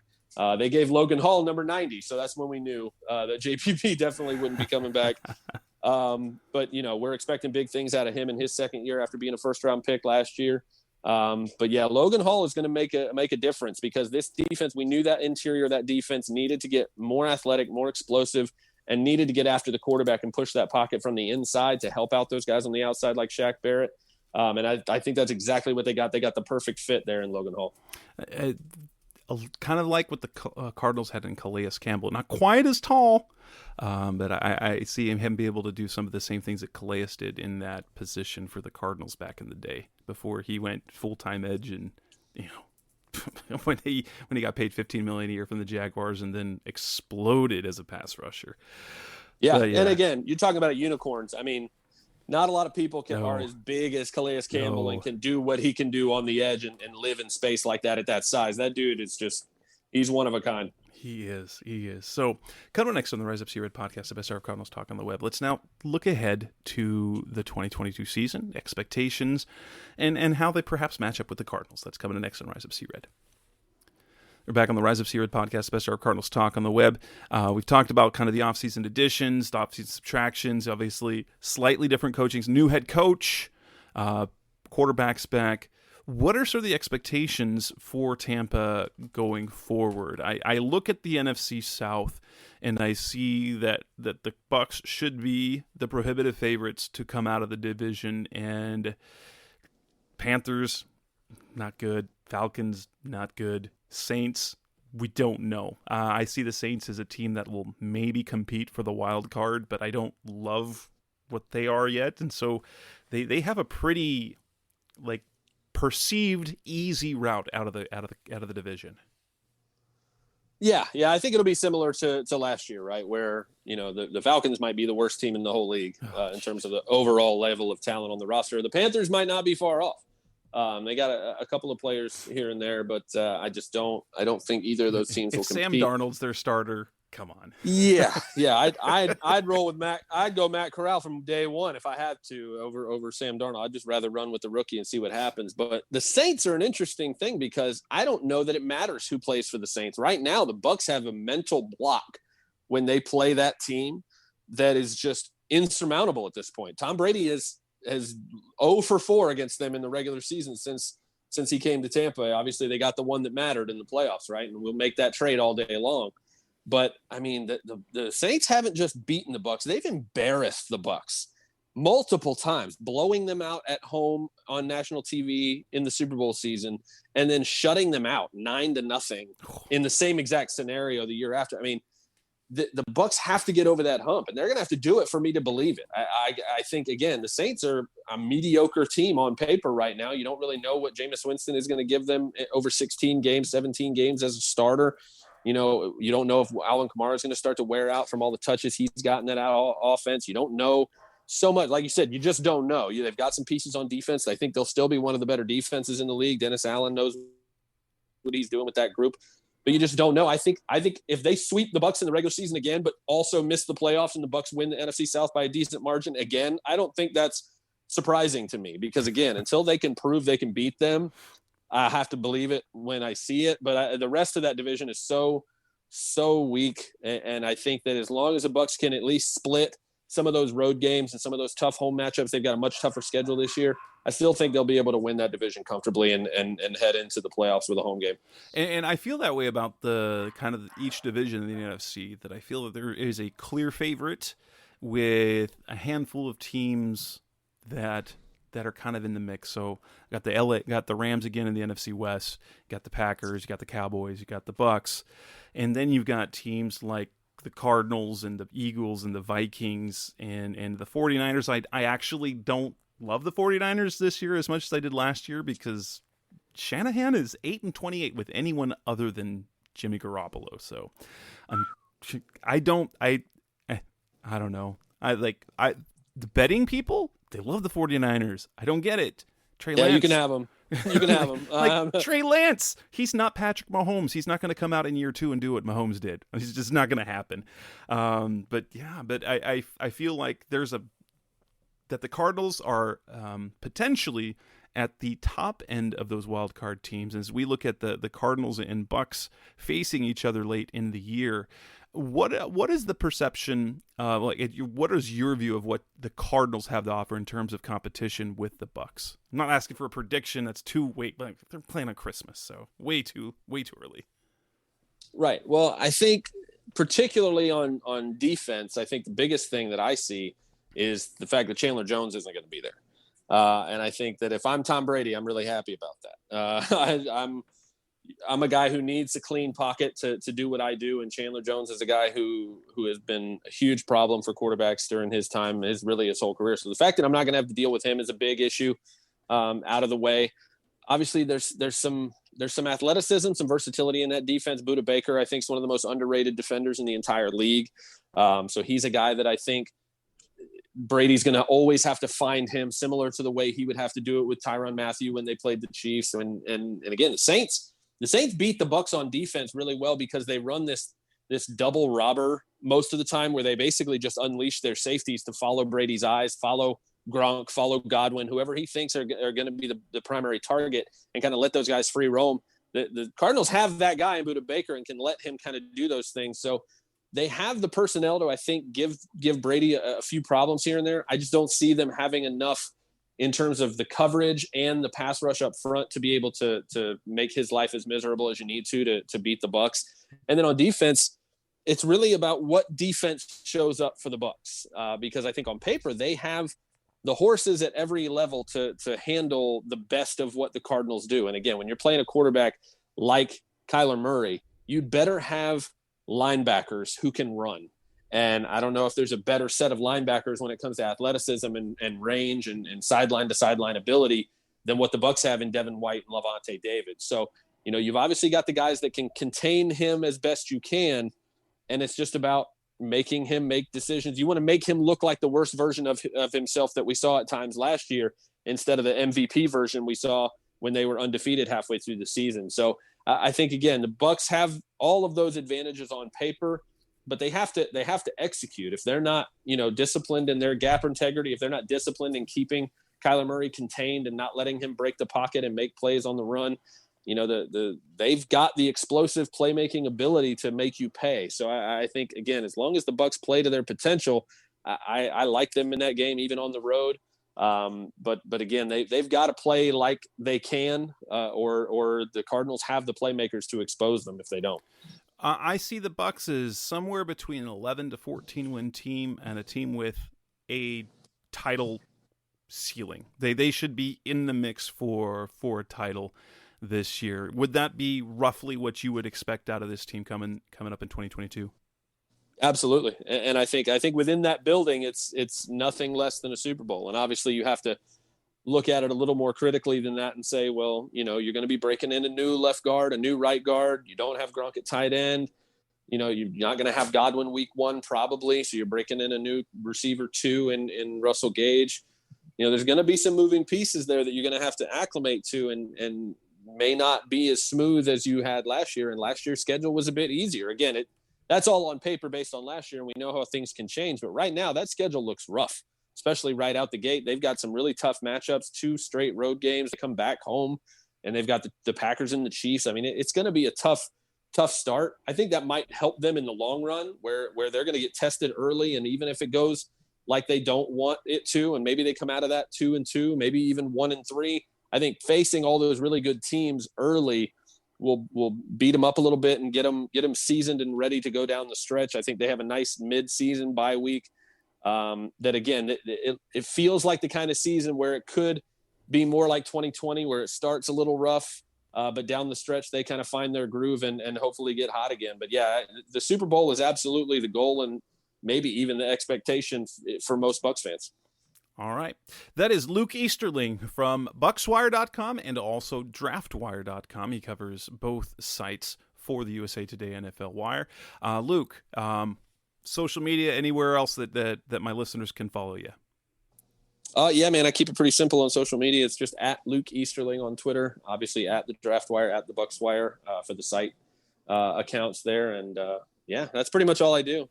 They gave Logan Hall number 90, so that's when we knew that JPP definitely wouldn't be coming back. But we're expecting big things out of him in his second year after being a first-round pick last year. But yeah, Logan Hall is going to make a difference, because this defense, we knew that interior of that defense needed to get more athletic, more explosive, and needed to get after the quarterback and push that pocket from the inside to help out those guys on the outside like Shaq Barrett. And I think that's exactly what they got. They got the perfect fit there in Logan Hall. Kind of like what the Cardinals had in Calais Campbell. Not quite as tall, but I see him be able to do some of the same things that Calais did in that position for the Cardinals back in the day, before he went full-time edge, and when he got paid $15 million a year from the Jaguars and then exploded as a pass rusher. Yeah, and again, you're talking about unicorns. I mean, not a lot of people are as big as Calais Campbell and can do what he can do on the edge and live in space like that at that size. That dude is he's one of a kind. He is. So, coming up next on the Rise Up See Red podcast, the best hour of Cardinals talk on the web. Let's now look ahead to the 2022 season, expectations, and how they perhaps match up with the Cardinals. That's coming next on Rise Up See Red. We're back on the Rise Up See Red podcast, the best hour of Cardinals talk on the web. We've talked about kind of the offseason additions, the offseason subtractions, obviously slightly different coachings, new head coach, quarterbacks back. What are sort of the expectations for Tampa going forward? I look at the NFC South and I see that the Bucs should be the prohibitive favorites to come out of the division, and Panthers, not good. Falcons, not good. Saints, we don't know. I see the Saints as a team that will maybe compete for the wild card, but I don't love what they are yet, and so they have a pretty perceived easy route out of the division. Yeah, I think it'll be similar to last year, right? Where the Falcons might be the worst team in the whole league in terms of the overall level of talent on the roster. The Panthers might not be far off. They got a couple of players here and there, but I don't think either of those teams will compete. Sam Darnold's their starter, come on. Yeah. I'd roll with Matt. I'd go Matt Corral from day one if I had to over Sam Darnold. I'd just rather run with the rookie and see what happens. But the Saints are an interesting thing, because I don't know that it matters who plays for the Saints right now. The Bucs have a mental block when they play that team that is just insurmountable at this point. Tom Brady has 0 for 4 against them in the regular season since he came to Tampa. Obviously, they got the one that mattered in the playoffs, right? And we'll make that trade all day long. But I mean, the Saints haven't just beaten the Bucs; they've embarrassed the Bucs multiple times, blowing them out at home on national TV in the Super Bowl season, and then shutting them out 9-0 in the same exact scenario the year after. I mean, the Bucs have to get over that hump, and they're going to have to do it for me to believe it. I think, again, the Saints are a mediocre team on paper right now. You don't really know what Jameis Winston is going to give them over 16 games, 17 games as a starter. You don't know if Alvin Kamara is going to start to wear out from all the touches he's gotten at offense. You don't know so much. Like you said, you just don't know. They've got some pieces on defense. I think they'll still be one of the better defenses in the league. Dennis Allen knows what he's doing with that group. But you just don't know. I think if they sweep the Bucs in the regular season again, but also miss the playoffs and the Bucs win the NFC South by a decent margin again, I don't think that's surprising to me, because again, until they can prove they can beat them, I have to believe it when I see it. But the rest of that division is so weak, and I think that as long as the Bucs can at least split some of those road games and some of those tough home matchups, they've got a much tougher schedule this year. I still think they'll be able to win that division comfortably and head into the playoffs with a home game. And I feel that way about the kind of each division in the NFC, that I feel that there is a clear favorite with a handful of teams that are kind of in the mix. So got the Rams again in the NFC West, got the Packers, you got the Cowboys, you got the Bucs, and then you've got teams like the Cardinals and the Eagles and the Vikings and the 49ers. I actually don't love the 49ers this year as much as I did last year, because Shanahan is 8-28 with anyone other than Jimmy Garoppolo. So I don't know. The betting people, they love the 49ers. I don't get it. Trey Lance. You can have them. You can have them. Trey Lance, he's not Patrick Mahomes. He's not going to come out in year 2 and do what Mahomes did. It's just not going to happen. But I feel like that the Cardinals are potentially at the top end of those wild card teams. As we look at the Cardinals and Bucs facing each other late in the year, what is the perception? What is your view of what the Cardinals have to offer in terms of competition with the Bucs? I'm not asking for a prediction. That's too late. They're playing on Christmas, so way too early. Right. Well, I think particularly on defense, I think the biggest thing that I see is the fact that Chandler Jones isn't going to be there. And I think that if I'm Tom Brady, I'm really happy about that. I'm a guy who needs a clean pocket to do what I do, and Chandler Jones is a guy who has been a huge problem for quarterbacks during his time, his whole career. So the fact that I'm not going to have to deal with him is a big issue out of the way. Obviously, there's some athleticism, some versatility in that defense. Budda Baker, I think, is one of the most underrated defenders in the entire league. So he's a guy that I think Brady's going to always have to find him, similar to the way he would have to do it with Tyrann Mathieu when they played the Chiefs. And again, the Saints beat the Bucs on defense really well because they run this double robber most of the time, where they basically just unleash their safeties to follow Brady's eyes, follow Gronk, follow Godwin, whoever he thinks are going to be the primary target, and kind of let those guys free roam. The Cardinals have that guy in Budda Baker and can let him kind of do those things. So they have the personnel to, I think, give Brady a few problems here and there. I just don't see them having enough in terms of the coverage and the pass rush up front to be able to make his life as miserable as you need to beat the Bucs. And then on defense, it's really about what defense shows up for the Bucs, because I think on paper they have the horses at every level to handle the best of what the Cardinals do. And again, when you're playing a quarterback like Kyler Murray, you'd better have linebackers who can run. And I don't know if there's a better set of linebackers when it comes to athleticism and range and sideline to sideline ability than what the Bucs have in Devin White and Lavonte David. So, you've obviously got the guys that can contain him as best you can. And it's just about making him make decisions. You want to make him look like the worst version of himself that we saw at times last year, instead of the MVP version we saw when they were undefeated halfway through the season. So I think, again, the Bucs have all of those advantages on paper, but they have to execute. If they're not, disciplined in their gap integrity, if they're not disciplined in keeping Kyler Murray contained and not letting him break the pocket and make plays on the run, they've got the explosive playmaking ability to make you pay. So I think, again, as long as the Bucs play to their potential, I like them in that game, even on the road. But again, they've got to play like they can, or the Cardinals have the playmakers to expose them if they don't. I see the Bucs as somewhere between an 11 to 14 win team and a team with a title ceiling. They should be in the mix for a title this year. Would that be roughly what you would expect out of this team coming up in 2022? Absolutely. And I think within that building, it's nothing less than a Super Bowl. And obviously you have to look at it a little more critically than that and say, well, you're going to be breaking in a new left guard, a new right guard. You don't have Gronk at tight end. You're not going to have Godwin week 1 probably. So you're breaking in a new receiver 2 in Russell Gage. There's going to be some moving pieces there that you're going to have to acclimate to and may not be as smooth as you had last year. And last year's schedule was a bit easier. Again, that's all on paper based on last year, and we know how things can change. But right now, that schedule looks rough, especially right out the gate. They've got some really tough matchups, 2 straight road games. They come back home, and they've got the Packers and the Chiefs. I mean, it's going to be a tough start. I think that might help them in the long run, where they're going to get tested early, and even if it goes like they don't want it to, and maybe they come out of that 2-2, maybe even 1-3, I think facing all those really good teams early will beat them up a little bit and get them seasoned and ready to go down the stretch. I think they have a nice mid-season bye week that, again, it feels like the kind of season where it could be more like 2020, where it starts a little rough, but down the stretch they kind of find their groove and hopefully get hot again. But yeah, the Super Bowl is absolutely the goal and maybe even the expectation for most Bucs fans. All right. That is Luke Easterling from BucsWire.com and also DraftWire.com. He covers both sites for the USA Today NFL Wire. Luke, social media, anywhere else that my listeners can follow you? Yeah, man, I keep it pretty simple on social media. It's just at Luke Easterling on Twitter, obviously at the Draft Wire, at the Bucks Wire for the site accounts there. And yeah, that's pretty much all I do.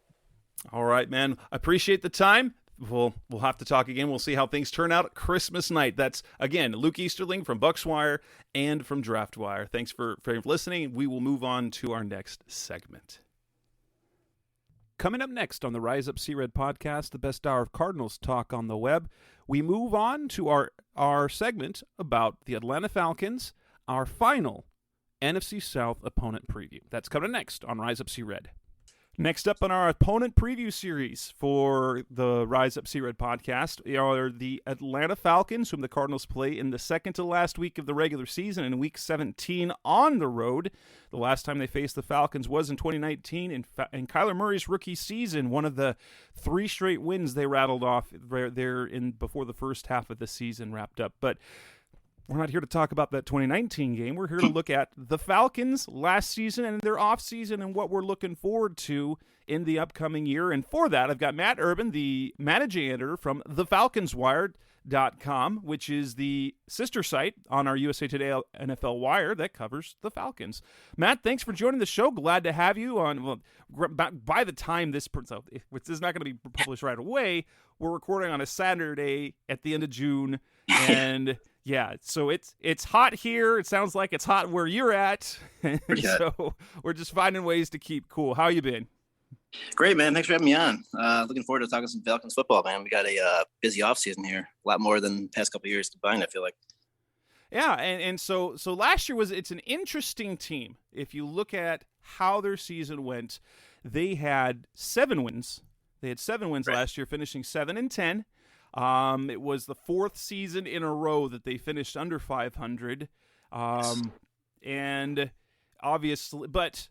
All right, man. I appreciate the time. We'll have to talk again. We'll see how things turn out Christmas night. That's, again, Luke Easterling from Bucks Wire and from Draft Wire. Thanks for listening. We will move on to our next segment. Coming up next on the Rise Up Sea Red podcast, the best hour of Cardinals talk on the web, we move on to our segment about the Atlanta Falcons, our final NFC South opponent preview. That's coming next on Rise Up Sea Red. Next up on our opponent preview series for the Rise Up Sea Red podcast are the Atlanta Falcons, whom the Cardinals play in the second to last week of the regular season in Week 17 on the road. The last time they faced the Falcons was in 2019 in Kyler Murray's rookie season, one of the 3 straight wins they rattled off there before the first half of the season wrapped up. But we're not here to talk about that 2019 game. We're here to look at the Falcons last season and their offseason and what we're looking forward to in the upcoming year. And for that, I've got Matt Urban, the managing editor from thefalconswire.com, which is the sister site on our USA Today NFL Wire that covers the Falcons. Matt, thanks for joining the show. Glad to have you on. Well, by the time this is not going to be published right away, we're recording on a Saturday at the end of June, and yeah, so it's hot here. It sounds like it's hot where you're at. So we're just finding ways to keep cool. How you been? Great, man. Thanks for having me on. Looking forward to talking some Falcons football, man. We got a busy offseason here. A lot more than the past couple of years combined, I feel like. Yeah, and so last year it's an interesting team. If you look at how their season went, they had 7 wins. They had 7 wins last year, finishing 7-10. It was the 4th season in a row that they finished under 500. And obviously, but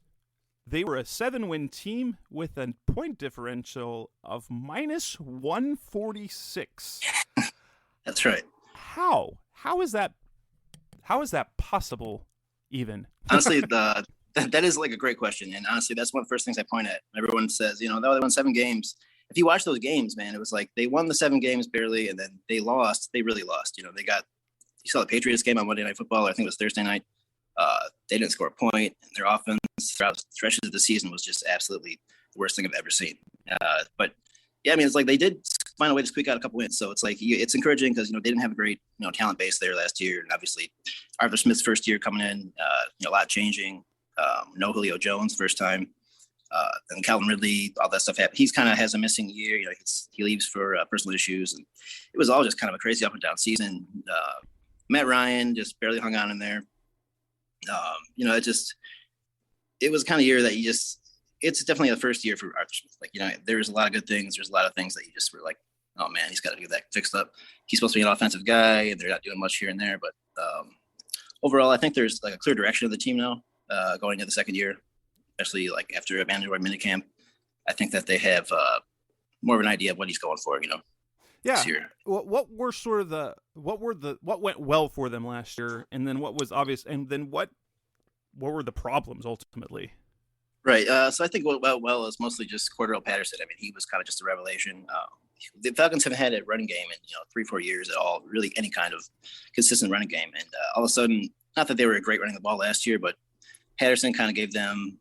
they were a 7-win team with a point differential of minus 146. That's right. How is that possible even? Honestly, that is like a great question. And honestly, that's one of the first things I point at. Everyone says, they won 7 games. If you watch those games, man, it was like they won the 7 games barely, and then they lost. They really lost. You saw the Patriots game on Monday Night Football. I think it was Thursday night. They didn't score a point, and their offense throughout the stretches of the season was just absolutely the worst thing I've ever seen. But yeah, I mean, it's like they did find a way to squeak out a couple wins. So it's like it's encouraging because they didn't have a great talent base there last year, and obviously Arthur Smith's first year coming in, a lot changing. No Julio Jones first time. And Calvin Ridley, all that stuff happened. He's kind of has a missing year. He leaves for personal issues, and it was all just kind of a crazy up and down season. Matt Ryan just barely hung on in there. It was kind of year that it's definitely the first year for Arthur Smith. There's a lot of good things. There's a lot of things that you just were like, oh man, he's got to get that fixed up. He's supposed to be an offensive guy, and they're not doing much here and there. But overall, I think there's like a clear direction of the team now going into the second year. Especially like after a mandatory minicamp, I think that they have more of an idea of what he's going for. Yeah. This year. What went well for them last year, and then what was obvious, and then what were the problems ultimately? Right. So I think what went well is mostly just Cordell Patterson. I mean, he was kind of just a revelation. The Falcons haven't had a running game in 3-4 years at all, really any kind of consistent running game, and all of a sudden, not that they were great running the ball last year, but Patterson kind of gave them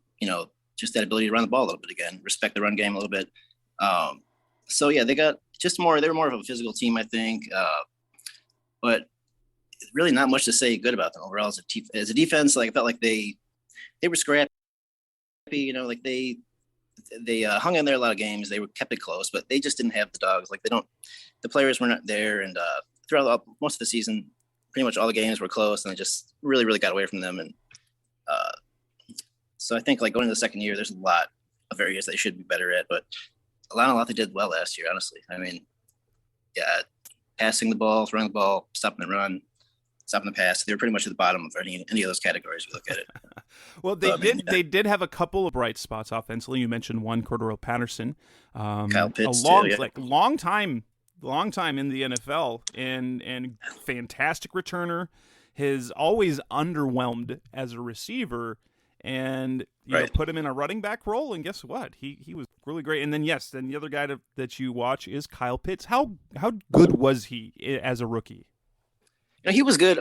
just that ability to run the ball a little bit again, respect the run game a little bit. So yeah, they got they're more of a physical team, I think. But really not much to say good about them overall as a defense. Like I felt like they were scrappy, they hung in there a lot of games. They kept it close, but they just didn't have the dogs. The players were not there. And throughout most of the season, pretty much all the games were close, and it just really, really got away from them. And so I think going into the second year, there's a lot of areas they should be better at, but a lot they did well last year, honestly. I mean, yeah, passing the ball, throwing the ball, stopping the run, stopping the pass. They were pretty much at the bottom of any of those categories we look at it. Well, they did have a couple of bright spots offensively. You mentioned one, Cordell Patterson, Kyle Pitts, long time in the NFL, and fantastic returner. Has always underwhelmed as a receiver. and put him in a running back role, and guess what? He was really great. And then the other guy that you watch is Kyle Pitts. How good was he as a rookie? He was good.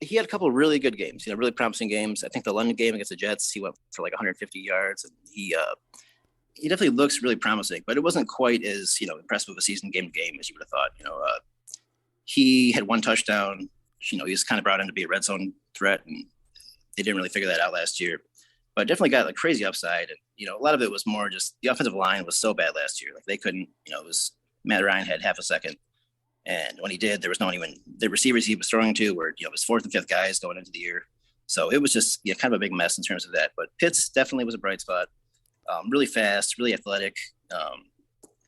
He had a couple of really good games, really promising games. I think the London game against the Jets, he went for like 150 yards, and he definitely looks really promising, but it wasn't quite as, impressive of a season game to game as you would have thought. He had one touchdown. He was kind of brought in to be a red zone threat, and they didn't really figure that out last year, but definitely got a crazy upside. And, a lot of it was more just the offensive line was so bad last year. Like they couldn't, it was Matt Ryan had half a second. And when he did, there was no one even the receivers he was throwing to were, his fourth and fifth guys going into the year. So it was just kind of a big mess in terms of that. But Pitts definitely was a bright spot. Really fast, really athletic.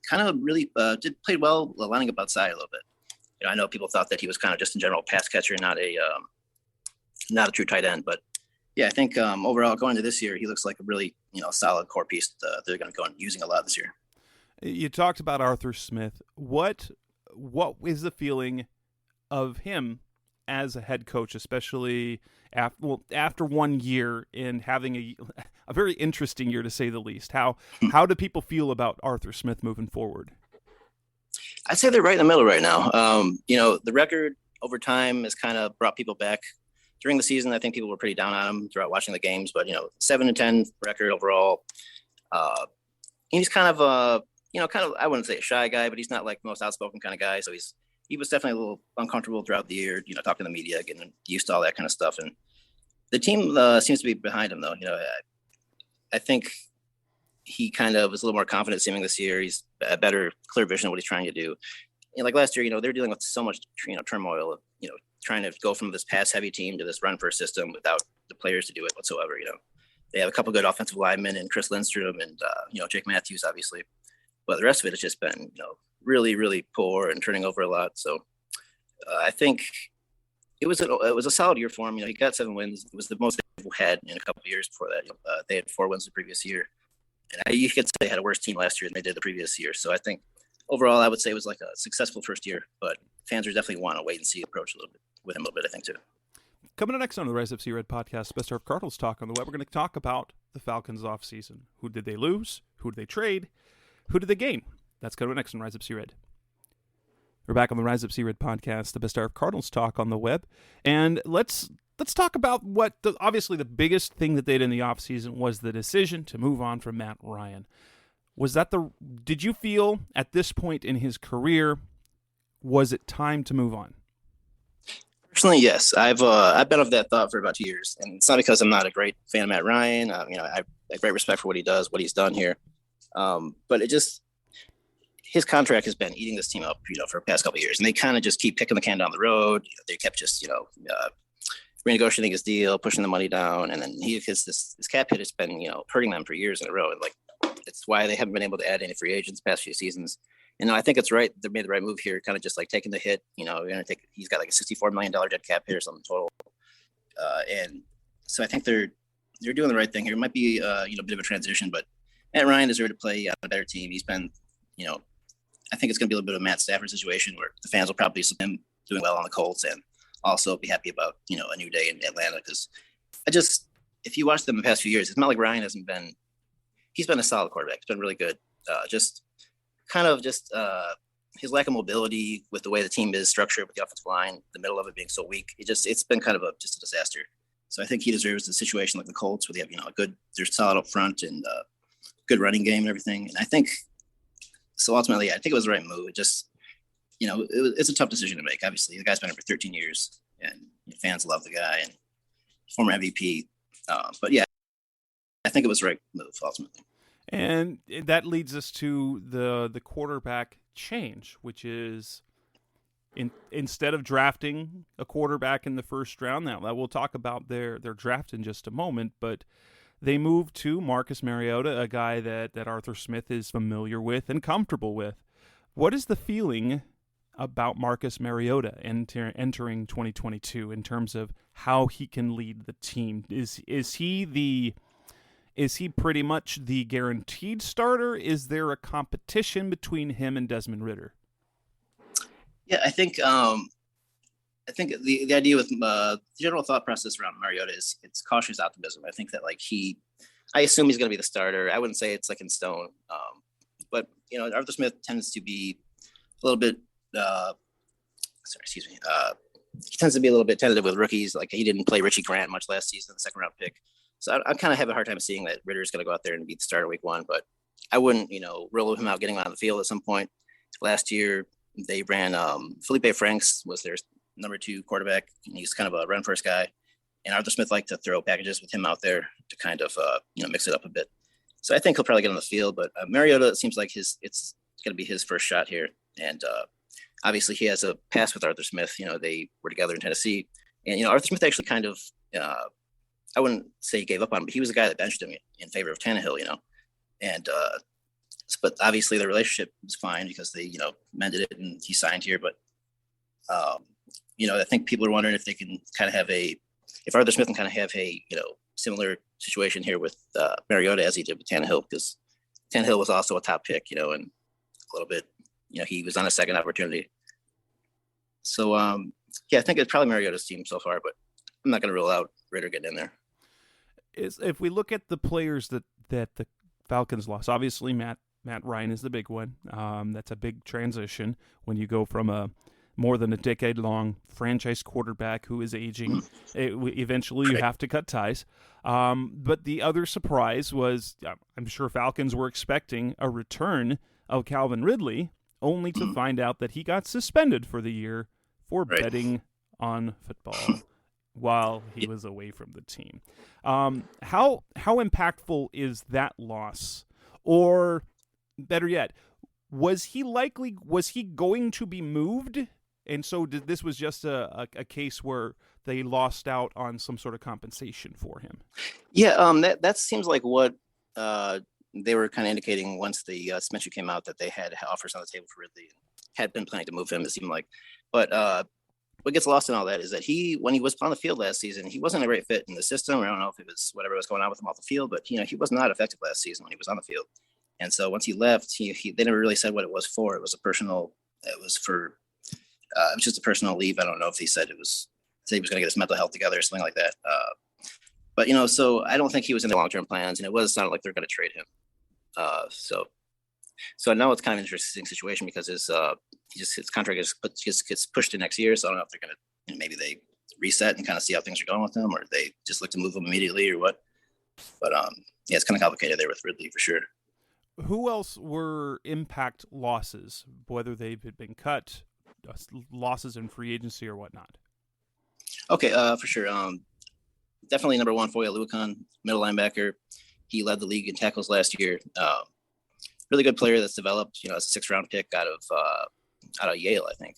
Kind of really played well, lining up outside a little bit. I know people thought that he was kind of just in general pass catcher, not a true tight end. But yeah, I think overall going into this year, he looks like a really solid core piece that they're going to go on using a lot this year. You talked about Arthur Smith. What is the feeling of him as a head coach, especially after 1 year and having a very interesting year to say the least? How do people feel about Arthur Smith moving forward? I'd say they're right in the middle right now. The record over time has kind of brought people back. During the season, I think people were pretty down on him throughout watching the games, but 7-10 record overall. He's kind of I wouldn't say a shy guy, but he's not like the most outspoken kind of guy. So he was definitely a little uncomfortable throughout the year, talking to the media, getting used to all that kind of stuff. And the team seems to be behind him, though. I think he kind of was a little more confident seeming this year. He's a better, clear vision of what he's trying to do. Like last year, they're dealing with so much, turmoil of, trying to go from this pass-heavy team to this run-first system without the players to do it whatsoever. They have a couple good offensive linemen and Chris Lindstrom and, Jake Matthews, obviously. But the rest of it has just been, really, really poor and turning over a lot. So I think it was a solid year for him. He got 7 wins. It was the most they've had in a couple of years before that. They had 4 wins the previous year. And you could say they had a worse team last year than they did the previous year. So I think overall, I would say it was like a successful first year. But fans are definitely want to wait and see approach with him a little bit, I think, too. Coming up next on the Rise FC Red podcast, Best of Cardinals Talk on the Web, we're going to talk about the Falcons offseason. Who did they lose? Who did they trade? Who did they gain? That's coming up next on Rise Up Red. We're back on the Rise Up Red podcast, the best of Cardinals talk on the web, and let's talk about what obviously the biggest thing that they did in the offseason was the decision to move on from Matt Ryan. Did you feel at this point in his career, was it time to move on? Personally, yes. I've been of that thought for about 2 years, and it's not because I'm not a great fan of Matt Ryan. I have great respect for what he does, what he's done here. But his contract has been eating this team up, for the past couple of years, and they kind of just keep kicking the can down the road. They kept just, renegotiating his deal, pushing the money down, and then this cap hit has been, hurting them for years in a row. And it's why they haven't been able to add any free agents past few seasons. And I think it's right. They made the right move here, kind of just like taking the hit. He's got like a $64 million dead cap hit or something total. And so I think they're doing the right thing here. It might be, a bit of a transition, but Matt Ryan deserved to play on a better team. He's been, I think it's going to be a little bit of a Matt Stafford situation where the fans will probably see him doing well on the Colts and also be happy about, a new day in Atlanta. Because if you watch them the past few years, it's not like Ryan he's been a solid quarterback. He's been really good. His lack of mobility with the way the team is structured with the offensive line, the middle of it being so weak, it's been kind of just a disaster. So I think he deserves a situation like the Colts where they have, they're solid up front and good running game and everything. And I think, so ultimately, I think it was the right move. It just, it's a tough decision to make. Obviously, the guy's been here for 13 years and fans love the guy and former MVP. But yeah, I think it was the right move ultimately. And that leads us to the quarterback change, which is instead of drafting a quarterback in the first round, now we'll talk about their draft in just a moment, but they moved to Marcus Mariota, a guy that Arthur Smith is familiar with and comfortable with. What is the feeling about Marcus Mariota entering 2022 in terms of how he can lead the team? Is he pretty much the guaranteed starter? Is there a competition between him and Desmond Ridder? Yeah, I think I think the idea with the general thought process around Mariota is it's cautious optimism. I think that I assume he's going to be the starter. I wouldn't say it's like in stone, but Arthur Smith tends to be a little bit. He tends to be a little bit tentative with rookies. Like he didn't play Richie Grant much last season, the second round pick. So I kind of have a hard time seeing that Ritter's going to go out there and be the starter week one. But I wouldn't, rule him out getting him on the field at some point. Last year they ran Felipe Franks was their number 2 quarterback. And he's kind of a run first guy. And Arthur Smith liked to throw packages with him out there to kind of mix it up a bit. So I think he'll probably get on the field. But Mariota, it seems like it's going to be his first shot here. And obviously he has a past with Arthur Smith. They were together in Tennessee. And, Arthur Smith actually kind of, I wouldn't say he gave up on him, but he was a guy that benched him in favor of Tannehill, And, but obviously the relationship was fine because they, mended it and he signed here. But, I think people are wondering if they can kind of have if Arthur Smith can kind of have a, similar situation here with Mariota as he did with Tannehill, because Tannehill was also a top pick, and a little bit, he was on a second opportunity. So, I think it's probably Mariota's team so far, but I'm not going to rule out Ritter getting in there. If we look at the players that the Falcons lost, obviously Matt Ryan is the big one. That's a big transition when you go from a more than a decade-long franchise quarterback who is aging. Eventually, you have to cut ties. But the other surprise was, I'm sure Falcons were expecting a return of Calvin Ridley, only to find out that he got suspended for the year for betting on football while he was away from the team. How impactful is that loss? Or better yet, was he going to be moved? And so this was just a case where they lost out on some sort of compensation for him? Yeah, that seems like what they were kind of indicating once the suspension came out, that they had offers on the table for Ridley and had been planning to move him, it seemed like. But what gets lost in all that is that when he was on the field last season, he wasn't a great fit in the system. I don't know if it was whatever was going on with him off the field, but he was not effective last season when he was on the field. And so once he left, they never really said what it was for. It was just a personal leave. I don't know if he said he was going to get his mental health together or something like that. But so I don't think he was in the long-term plans, and it sounded like they're going to trade him. So now it's kind of an interesting situation because his contract just gets pushed to next year. So I don't know if they're going to, maybe they reset and kind of see how things are going with him, or they just look to move him immediately or what. But it's kind of complicated there with Ridley for sure. Who else were impact losses, whether they've been cut, losses in free agency or whatnot? Okay, for sure. Definitely number 1, Foye Oluokun, middle linebacker. He led the league in tackles last year. Really good player that's developed, as a 6th round pick out of Yale, I think.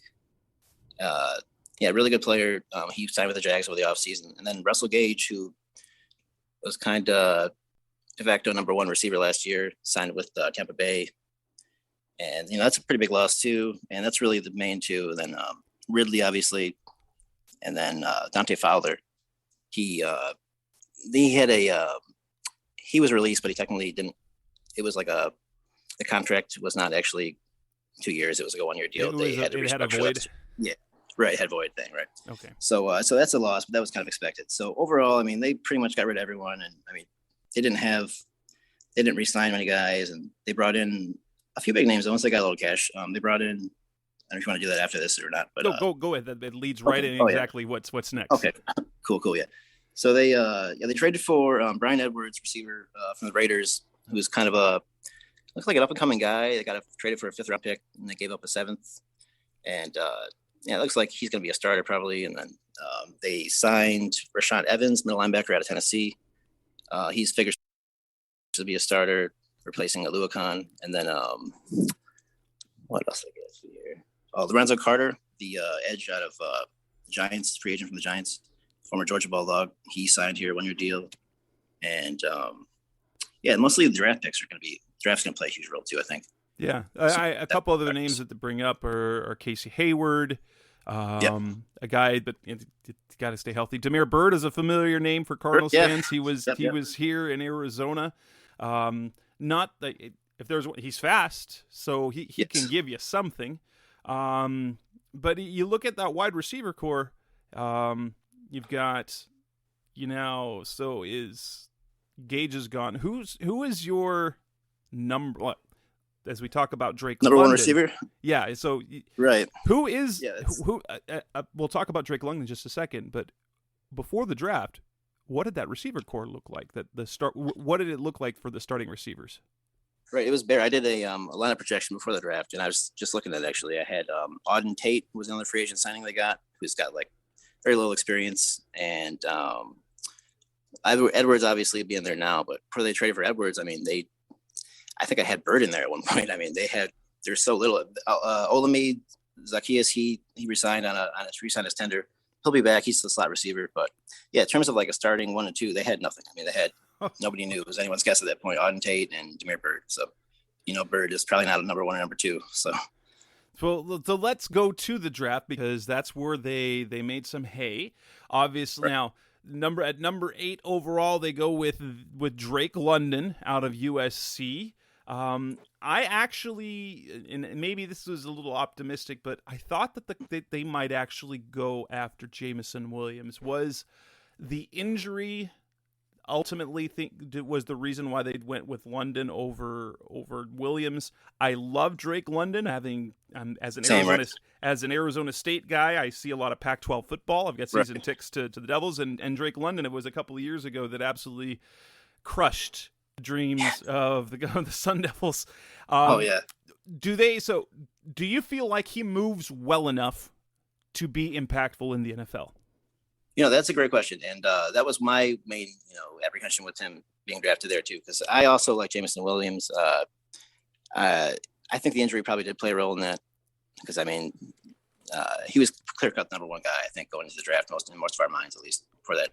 Really good player. He signed with the Jags over the offseason. And then Russell Gage, who was kind of de facto number 1 receiver last year, signed with Tampa Bay. And, that's a pretty big loss too. And that's really the main two. And then Ridley, obviously. And then Dante Fowler. He was released, but he technically didn't. It was like the contract was not actually 2 years. It was like a 1-year deal. It had a void. Yeah, right. Had void thing, right? Okay. So that's a loss, but that was kind of expected. So overall, they pretty much got rid of everyone, and they didn't re-sign many guys, and they brought in a few big names. Once they got a little cash, they brought in. I don't know if you want to do that after this or not, but go ahead. That leads right in exactly what's next. Okay, cool, yeah. So they traded for Brian Edwards, receiver from the Raiders, who's kind of looks like an up-and-coming guy. They got traded for a 5th round pick, and they gave up a 7th. And it looks like he's going to be a starter probably. And then they signed Rashaan Evans, middle linebacker out of Tennessee. He's figured to be a starter, replacing Oluokun. And then what else I guess here? Oh, Lorenzo Carter, the edge out of Giants, free agent from the Giants, former Georgia Bulldog. He signed here, 1-year deal. And mostly the draft picks draft's going to play a huge role too, I think. Yeah. A couple other names that to bring up are Casey Hayward, a guy, but it's got to stay healthy. Damiere Byrd is a familiar name for Cardinals fans. He was here in Arizona. He's fast, so he can give you something. But you look at that wide receiver core. You've got, so is Gage is gone. Who is your number? As we talk about Drake number London, one receiver. Yeah. So Right. Who is Yeah, who? We'll talk about Drake London in just a second. But before the draft, what did that receiver core look like? What did it look like for the starting receivers? Right. It was bare. I did a lineup projection before the draft, and I was just looking at it, actually. I had Auden Tate, who was another free agent signing they got, who's got like very little experience, and Edwards obviously being there now, but before they traded for Edwards, I mean, I think I had Bird in there at one point. I mean, there's so little. Olamide Zacchaeus, he resigned resigned his tender. He'll be back. He's the slot receiver, but yeah, in terms of like a starting 1 and 2, they had nothing. I mean, they had nobody knew. It was anyone's guess at that point. Auden Tate and Demir Bird. So, Bird is probably not a number 1 or number 2. So let's go to the draft, because that's where they made some hay. Obviously, right. Now number 8 overall, they go with Drake London out of USC. I actually, and maybe this was a little optimistic, but I thought that they might actually go after Jameson Williams. Was the injury ultimately was the reason why they went with London over Williams? I love Drake London, having as an Arizona State guy, I see a lot of Pac-12 football. I've got season tickets to the Devils, and Drake London, it was a couple of years ago that absolutely crushed dreams of the Sun Devils. Do you feel like he moves well enough to be impactful in the NFL? That's a great question, and that was my main apprehension with him being drafted there too, because I also like Jameson Williams. I think the injury probably did play a role in that, because I mean he was clear cut number 1 guy, I think, going into the draft in most of our minds, at least for that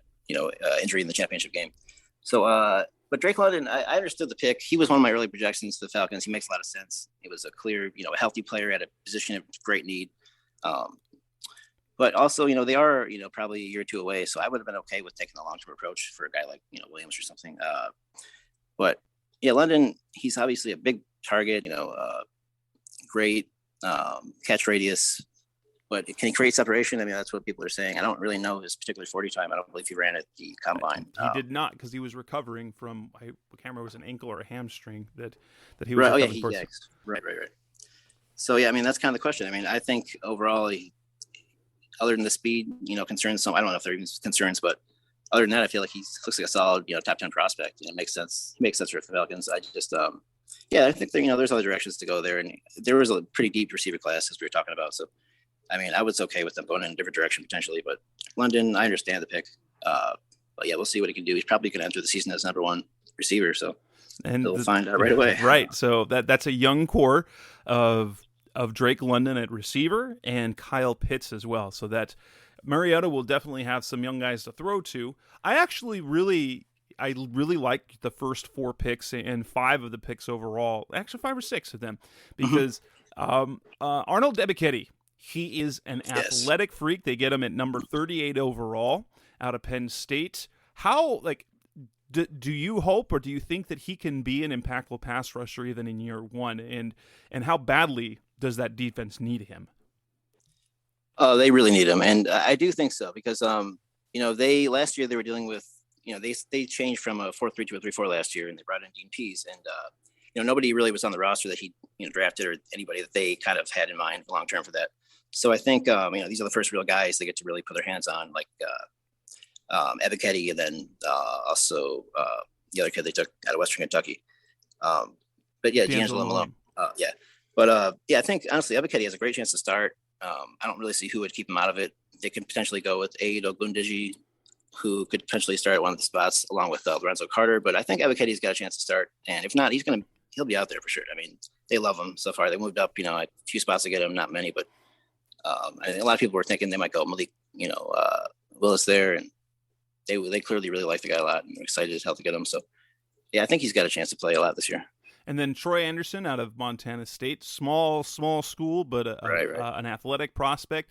injury in the championship game. So but Drake London, I understood the pick. He was one of my early projections to the Falcons. He makes a lot of sense. He was a clear, a healthy player at a position of great need. But also, they are, probably a year or 2 away. So I would have been okay with taking the long-term approach for a guy like, Williams or something. But yeah, London, he's obviously a big target, great catch radius. But can he create separation? I mean, that's what people are saying. I don't really know his particular 40 time. I don't believe he ran at the combine. He did not, because he was recovering from, I can't remember, it was an ankle or a hamstring that he was recovering from. Right. So, yeah, I mean, that's kind of the question. I mean, I think overall, other than the speed, concerns, so I don't know if they're even concerns, but other than that, I feel like he looks like a solid, top 10 prospect. It makes sense. He makes sense for the Falcons. I just, I think that, there's other directions to go there. And there was a pretty deep receiver class, as we were talking about. So, I mean, I was okay with them going in a different direction potentially, but London, I understand the pick. But yeah, we'll see what he can do. He's probably going to enter the season as number 1 receiver, so we'll find out right away. Right. So that's a young core of Drake London at receiver and Kyle Pitts as well. So that Mariota will definitely have some young guys to throw to. I really like the first 4 picks and 5 of the picks overall. Actually, 5 or 6 of them, because Arnold Ebiketie. He is an athletic freak. They get him at number 38 overall out of Penn State. How, do you hope, or do you think that he can be an impactful pass rusher even in year 1? And how badly does that defense need him? They really need him, and I do think so, because they last year they were dealing with they changed from a 4-3 to a 3-4 last year, and they brought in Dean Pease, and nobody really was on the roster that he drafted, or anybody that they kind of had in mind long term for that. So I think these are the first real guys they get to really put their hands on, like Ebiketie, and then also the other kid they took out of Western Kentucky. But yeah, D'Angelo Malone. I think honestly Ebiketie has a great chance to start. I don't really see who would keep him out of it. They could potentially go with Aid Ogundiji, who could potentially start at one of the spots along with Lorenzo Carter. But I think Ebiketie's got a chance to start, and if not, he'll be out there for sure. I mean, they love him so far. They moved up, a few spots to get him, not many, but I think a lot of people were thinking they might go Malik, Willis there, and they clearly really like the guy a lot and are excited as hell to get him. So yeah, I think he's got a chance to play a lot this year. And then Troy Anderson out of Montana State, small school, but an athletic prospect.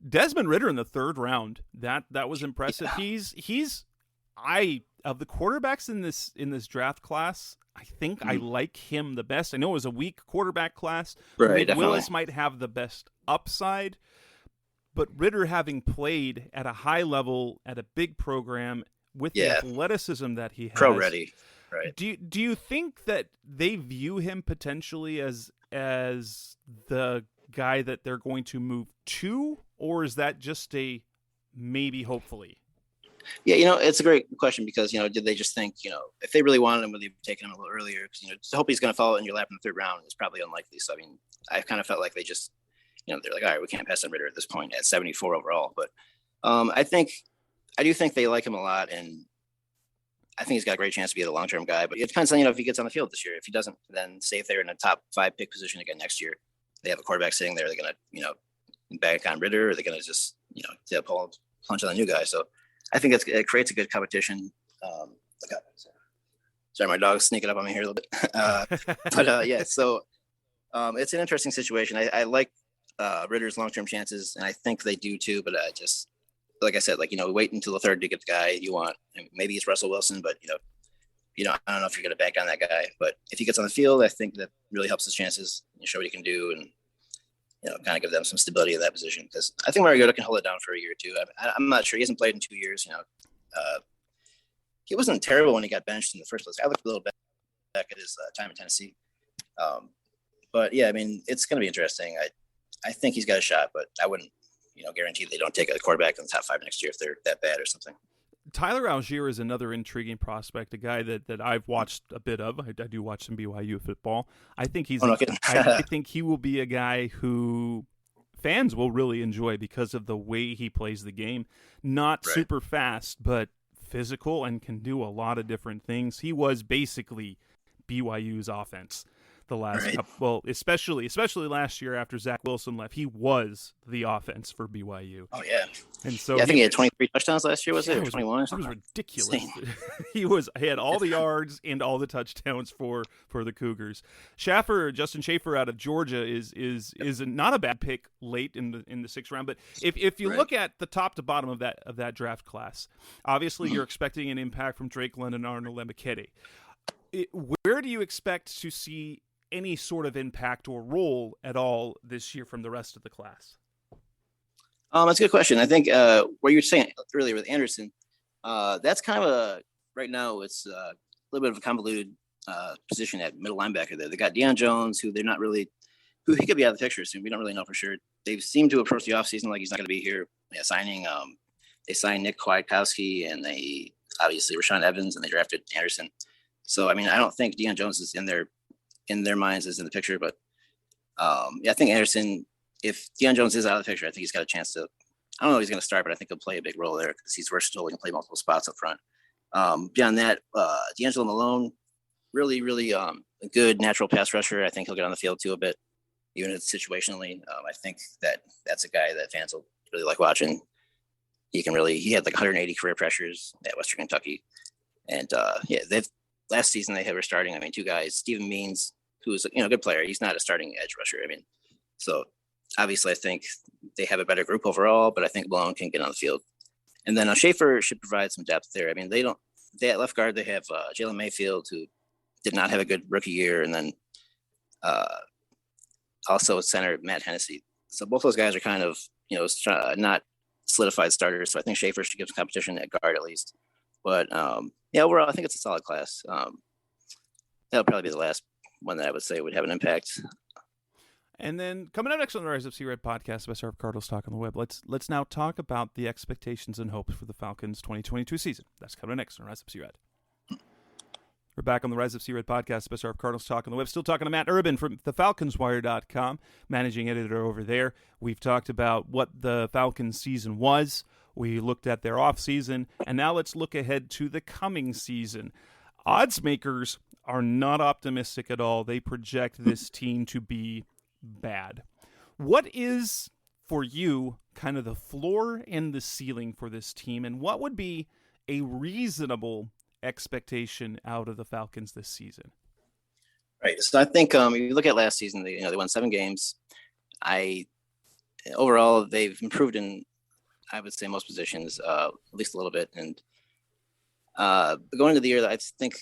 Desmond Ridder in the 3rd round, that was impressive. Yeah. Of the quarterbacks in this draft class, I think I like him the best. I know it was a weak quarterback class. Right, Willis might have the best upside. but Ritter having played at a high level at a big program with the athleticism that he has, pro ready, right? Do you think that they view him potentially as the guy that they're going to move to, or is that just a maybe, hopefully? Yeah, it's a great question because, did they just think, if they really wanted him, would they have taken him a little earlier? Because, to hope he's going to fall in your lap in the third round is probably unlikely. So, I mean, I kind of felt like they just, they're like, all right, we can't pass on Ritter at this point at 74 overall. But I do think they like him a lot. And I think he's got a great chance to be a long-term guy. But it depends on, if he gets on the field this year. If he doesn't, then say if they're in a top 5 pick position again next year, they have a quarterback sitting there. They're going to, back on Ritter, or they're going to just, punch on the new guy. So, I think it creates a good competition. Sorry, my dog's sneaking up on me here a little bit. Yeah, so it's an interesting situation. I like Ritter's long-term chances, and I think they do too. But just like I said, wait until the third to get the guy you want. And maybe it's Russell Wilson, but I don't know if you're going to back on that guy. But if he gets on the field, I think that really helps his chances. Show what he can do, and kind of give them some stability in that position, because I think Mariota can hold it down for a year or two. I'm not sure. He hasn't played in 2 years. He wasn't terrible when he got benched in the first place. I looked a little back at his time in Tennessee. But yeah, I mean, it's going to be interesting. I think he's got a shot, but I wouldn't, guarantee they don't take a quarterback in the top 5 next year if they're that bad or something. Tyler Algier is another intriguing prospect, a guy that I've watched a bit of. I do watch some BYU football. I think he's. I think he will be a guy who fans will really enjoy because of the way he plays the game. Not super fast, but physical and can do a lot of different things. He was basically BYU's offense the last couple. Well, especially last year after Zach Wilson left, he was the offense for BYU. Oh yeah. And so I think he had 23 touchdowns last year. Was it? Or 21? It was ridiculous. He had all the yards and all the touchdowns for the Cougars. Justin Schaefer out of Georgia is not a bad pick late in the 6th round. But if you look at the top to bottom of that draft class, obviously you're expecting an impact from Drake London, Arnold Ebiketie. Where do you expect to see any sort of impact or role at all this year from the rest of the class? That's a good question. I think what you were saying earlier with Anderson, that's kind of right now it's a little bit of a convoluted position at middle linebacker there. They got Deion Jones, who they're not really, who he could be out of the picture soon. We don't really know for sure. They seem to approach the offseason like he's not going to be here. Yeah, they signed Nick Kwiatkowski, and they obviously Rashaan Evans, and they drafted Anderson. So, I mean, I don't think Deion Jones is in their minds is in the picture, but I think Anderson, if Deion Jones is out of the picture, I think he's got a chance to, I don't know if he's going to start, but I think he'll play a big role there because he's versatile. He can play multiple spots up front. Beyond that, D'Angelo Malone, really, really a good natural pass rusher. I think he'll get on the field too a bit, even if it's situationally. I think that's a guy that fans will really like watching. He had like 180 career pressures at Western Kentucky. And last season they were starting, 2 guys, Stephen Means, who's a good player. He's not a starting edge rusher. So obviously I think they have a better group overall, but I think Malone can get on the field. And then Schaefer should provide some depth there. They at left guard, they have Jalen Mayfield, who did not have a good rookie year. And then also center Matt Hennessy. So both those guys are kind of, not solidified starters. So I think Schaefer should give some competition at guard at least. But overall, I think it's a solid class. That'll probably be the last one that I would say would have an impact. And then coming up next on the Rise Up Sea Red podcast, best of Cardinals talk on the web. Let's now talk about the expectations and hopes for the Falcons 2022 season. That's coming next on Rise Up Sea Red. We're back on the Rise Up Sea Red podcast, best of Cardinals talk on the web. Still talking to Matt Urban from thefalconswire.com, managing editor over there. We've talked about what the Falcons season was. We looked at their offseason, and now let's look ahead to the coming season. Odds makers are not optimistic at all. They project this team to be bad. What is, for you, kind of the floor and the ceiling for this team, and what would be a reasonable expectation out of the Falcons this season? Right. So I think if you look at last season, they won 7 games. Overall, they've improved in, I would say, most positions, at least a little bit. And going into the year, I think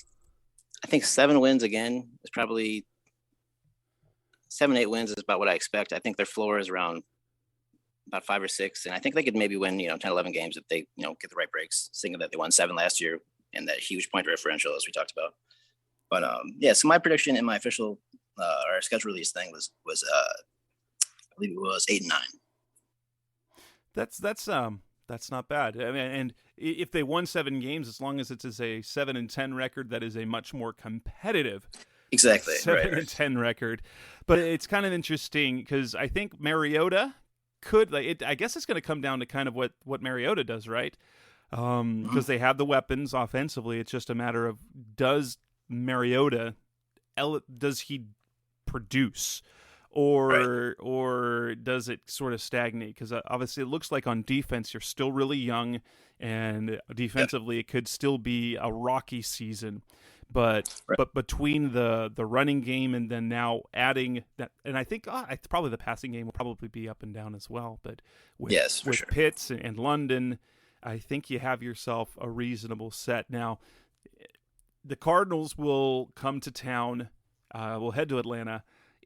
7 wins again is probably 7-8 wins is about what I expect. I think their floor is around about 5 or 6, and I think they could maybe win 10, 11 games if they get the right breaks. Thinking that they won 7 last year and that huge point differential as we talked about. But yeah, so my prediction in my official our schedule release thing was I believe it was 8 and 9. That's not bad. I mean, and if they won 7 games, as long as it's a 7-10 record, that is a much more competitive. Exactly. 7-10 record. But it's kind of interesting because I think Mariota could, I guess it's going to come down to kind of what Mariota does, right? Because they have the weapons offensively. It's just a matter of does Mariota, does he produce? Or does it sort of stagnate? Because obviously it looks like on defense you're still really young, and defensively it could still be a rocky season. But between the running game and then now adding that, and I think probably the passing game will probably be up and down as well. But with sure. Pitts and London, I think you have yourself a reasonable set. Now, the Cardinals will come to town. We'll head to Atlanta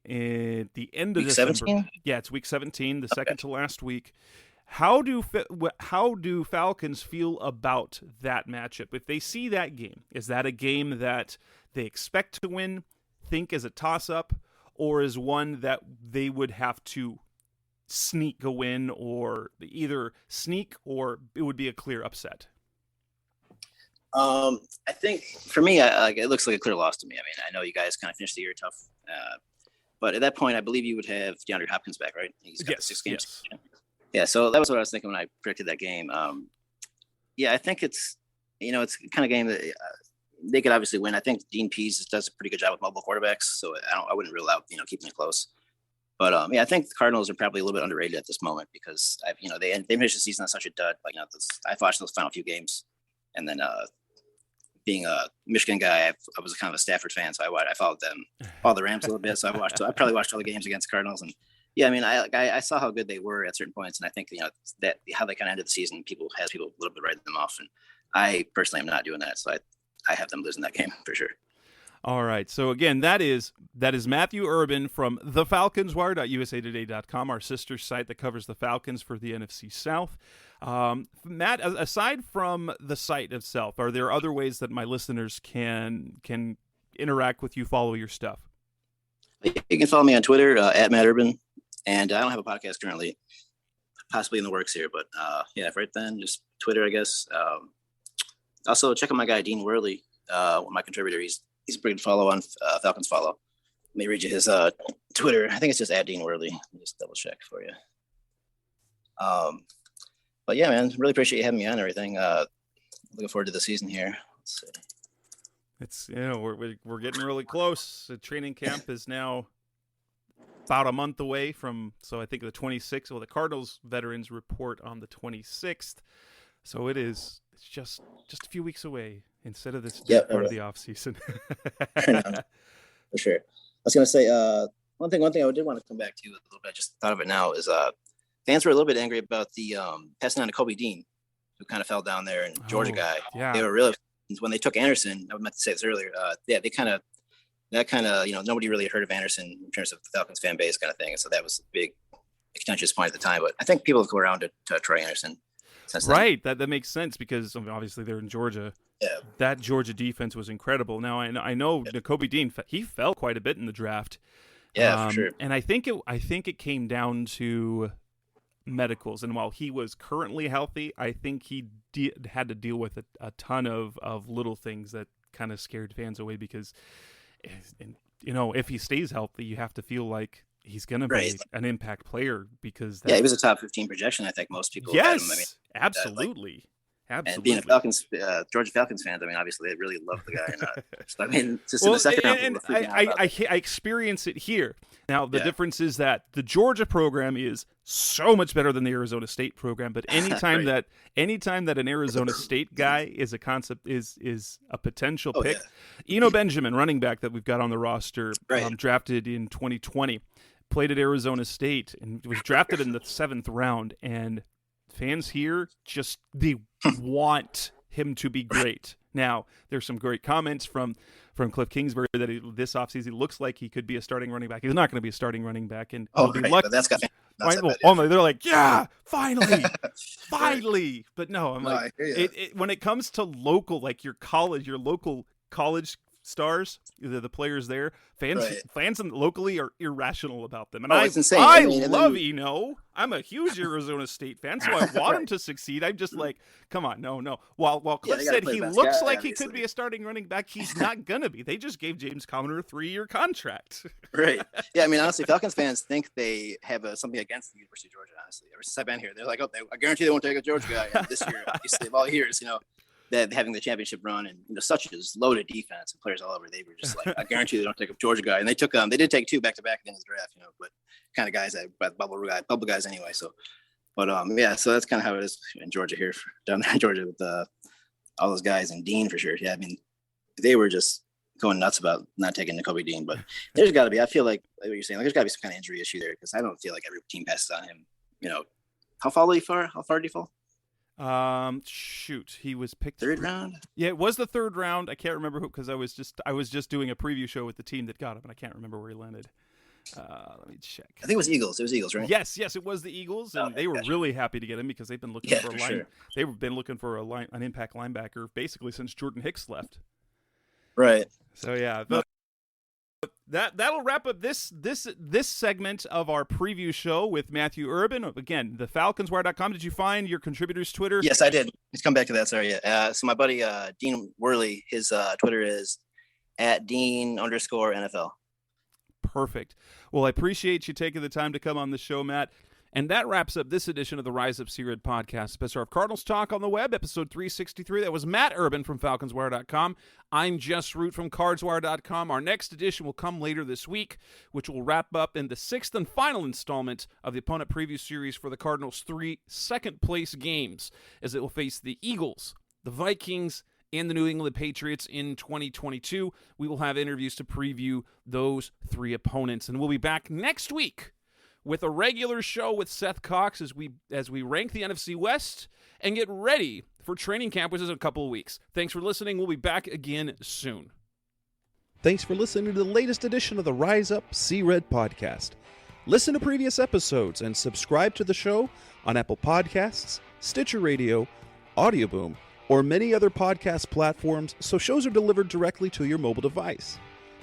at the end of December. 17? Yeah, it's week 17, the second to last week. How do Falcons feel about that matchup? If they see that game, is that a game that they expect to win, think is a toss-up, or is one that they would have to sneak a win, or either sneak or it would be a clear upset? I think for me, it looks like a clear loss to me. I mean, I know you guys kind of finished the year tough, but at that point, I believe you would have DeAndre Hopkins back, right? He's got 6 games. Yes. Yeah, so that was what I was thinking when I predicted that game. Yeah, I think it's it's the kind of game that they could obviously win. I think Dean Pease does a pretty good job with mobile quarterbacks, so I wouldn't rule out keeping it close. But yeah, I think the Cardinals are probably a little bit underrated at this moment because they finished the season on such a dud. I've watched those final few games, and then being a Michigan guy, I was kind of a Stafford fan, so I followed them, followed the Rams a little bit. So I probably watched all the games against Cardinals, and yeah, I mean, I saw how good they were at certain points, and I think that how they kind of ended the season, people a little bit writing them off, and I personally am not doing that, so I have them losing that game for sure. All right. So again, that is Matthew Urban from thefalconswire.usatoday.com, our sister site that covers the Falcons for the NFC South. Matt, aside from the site itself, are there other ways that my listeners can interact with you, follow your stuff? You can follow me on Twitter at Matt Urban, and I don't have a podcast currently, possibly in the works here, but yeah, right then, just Twitter, I guess. Also, check out my guy Dean Worley, my contributor. He's a pretty good follow on Falcons Follow. Let me read you his Twitter. I think it's just at Dean Worley. Let me just double check for you. But yeah, man, really appreciate you having me on and everything. Looking forward to the season here. Let's see. It's we're getting really close. The training camp is now about a month away from. So I think the 26th. Well, the Cardinals veterans report on the 26th. So it's just a few weeks away instead of this part of the off season. For sure. I was gonna say one thing I did want to come back to a little bit. I just thought of it now is fans were a little bit angry about the passing on to Kobe Dean, who kind of fell down there, and Georgia guy. Yeah. They were really when they took Anderson. I meant to say this earlier. Yeah, they nobody really heard of Anderson in terms of the Falcons fan base kind of thing, and so that was a big contentious point at the time. But I think people have go around to Troy Anderson. Right, that makes sense because obviously they're in Georgia. Yeah. That Georgia defense was incredible. Now I know Kobe Dean, he fell quite a bit in the draft. Yeah, for sure. And I think it came down to medicals. And while he was currently healthy, I think he had to deal with a ton of little things that kind of scared fans away because, if he stays healthy, you have to feel like he's going to be an impact player because he was a top 15 projection. I think most people. Yes, had him. I mean, absolutely. Absolutely. And being a Falcons, Georgia Falcons fans, I mean, obviously they really love the guy. So, I mean, just in the second half, I experience it here. Now, the difference is that the Georgia program is so much better than the Arizona State program. But anytime that an Arizona State guy is a concept is a potential pick, Eno Benjamin, running back that we've got on the roster, drafted in 2020, played at Arizona State and was drafted in the 7th round. And fans here they want him to be great. Now, there's some great comments from Cliff Kingsbury that this offseason looks like he could be a starting running back. He's not going to be a starting running back. And but that's got they're like, yeah, finally. But no, I'm like, when it comes to local, like your local college stars, the players there, fans locally are irrational about them. And it's insane. I love Eno. I'm a huge Arizona State fan, so I want him to succeed. I'm just like, come on, no. While Cliff said he looks like he could be a starting running back, he's not gonna be. They just gave James Conner a 3-year contract. Right. Yeah, I mean, honestly, Falcons fans think they have something against the University of Georgia, honestly. Ever since I've been here, they're like, I guarantee they won't take a Georgia guy. And this year, obviously, of all years, that having the championship run and such as loaded defense and players all over, they were just like, I guarantee they don't take a Georgia guy. And they took they did take 2 back-to-back in the draft, but kind of guys that bubble guys anyway. So, but so that's kind of how it is in Georgia here, down there in Georgia with all those guys and Dean for sure. Yeah, I mean, they were just going nuts about not taking Nakobe Dean, but there's got to be. I feel like what you're saying, like there's got to be some kind of injury issue there because I don't feel like every team passes on him. How far did he fall? He was picked 3rd round. Yeah, it was the 3rd round. I can't remember who because I was just doing a preview show with the team that got him, and I can't remember where he landed. Let me check. I think it was Eagles. It was Eagles, right? Yes, it was the Eagles, and they were really happy to get him because they've been looking for a line. Sure. They've been looking for an impact linebacker basically since Jordan Hicks left. Right. So yeah. That'll wrap up this segment of our preview show with Matthew Urban. Again, the FalconsWire.com. Did you find your contributor's Twitter? Yes, I did. Let's come back to that. Sorry. Yeah. So my buddy Dean Worley, his Twitter is @Dean_NFL. Perfect. Well, I appreciate you taking the time to come on the show, Matt. And that wraps up this edition of the Rise Up C-Red podcast. Best of Cardinals Talk on the web, episode 363. That was Matt Urban from FalconsWire.com. I'm Jess Root from CardsWire.com. Our next edition will come later this week, which will wrap up in the 6th and final installment of the opponent preview series for the Cardinals' 3 second-place games, as it will face the Eagles, the Vikings, and the New England Patriots in 2022. We will have interviews to preview those 3 opponents, and we'll be back next week with a regular show with Seth Cox as we rank the NFC West and get ready for training camp, which is in a couple of weeks. Thanks for listening. We'll be back again soon. Thanks for listening to the latest edition of the Rise Up C-Red podcast. Listen to previous episodes and subscribe to the show on Apple Podcasts, Stitcher Radio, Audioboom, or many other podcast platforms so shows are delivered directly to your mobile device.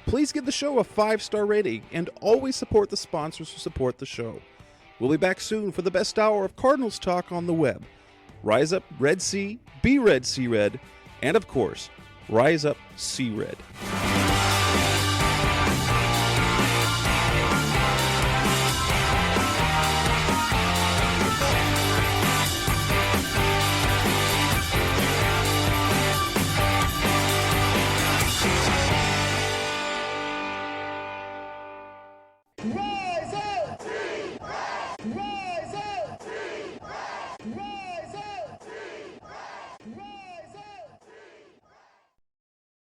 Please give the show a 5-star rating and always support the sponsors who support the show. We'll be back soon for the best hour of Cardinals talk on the web. Rise up, Red Sea, be Red Sea Red, and of course, Rise up, Sea Red.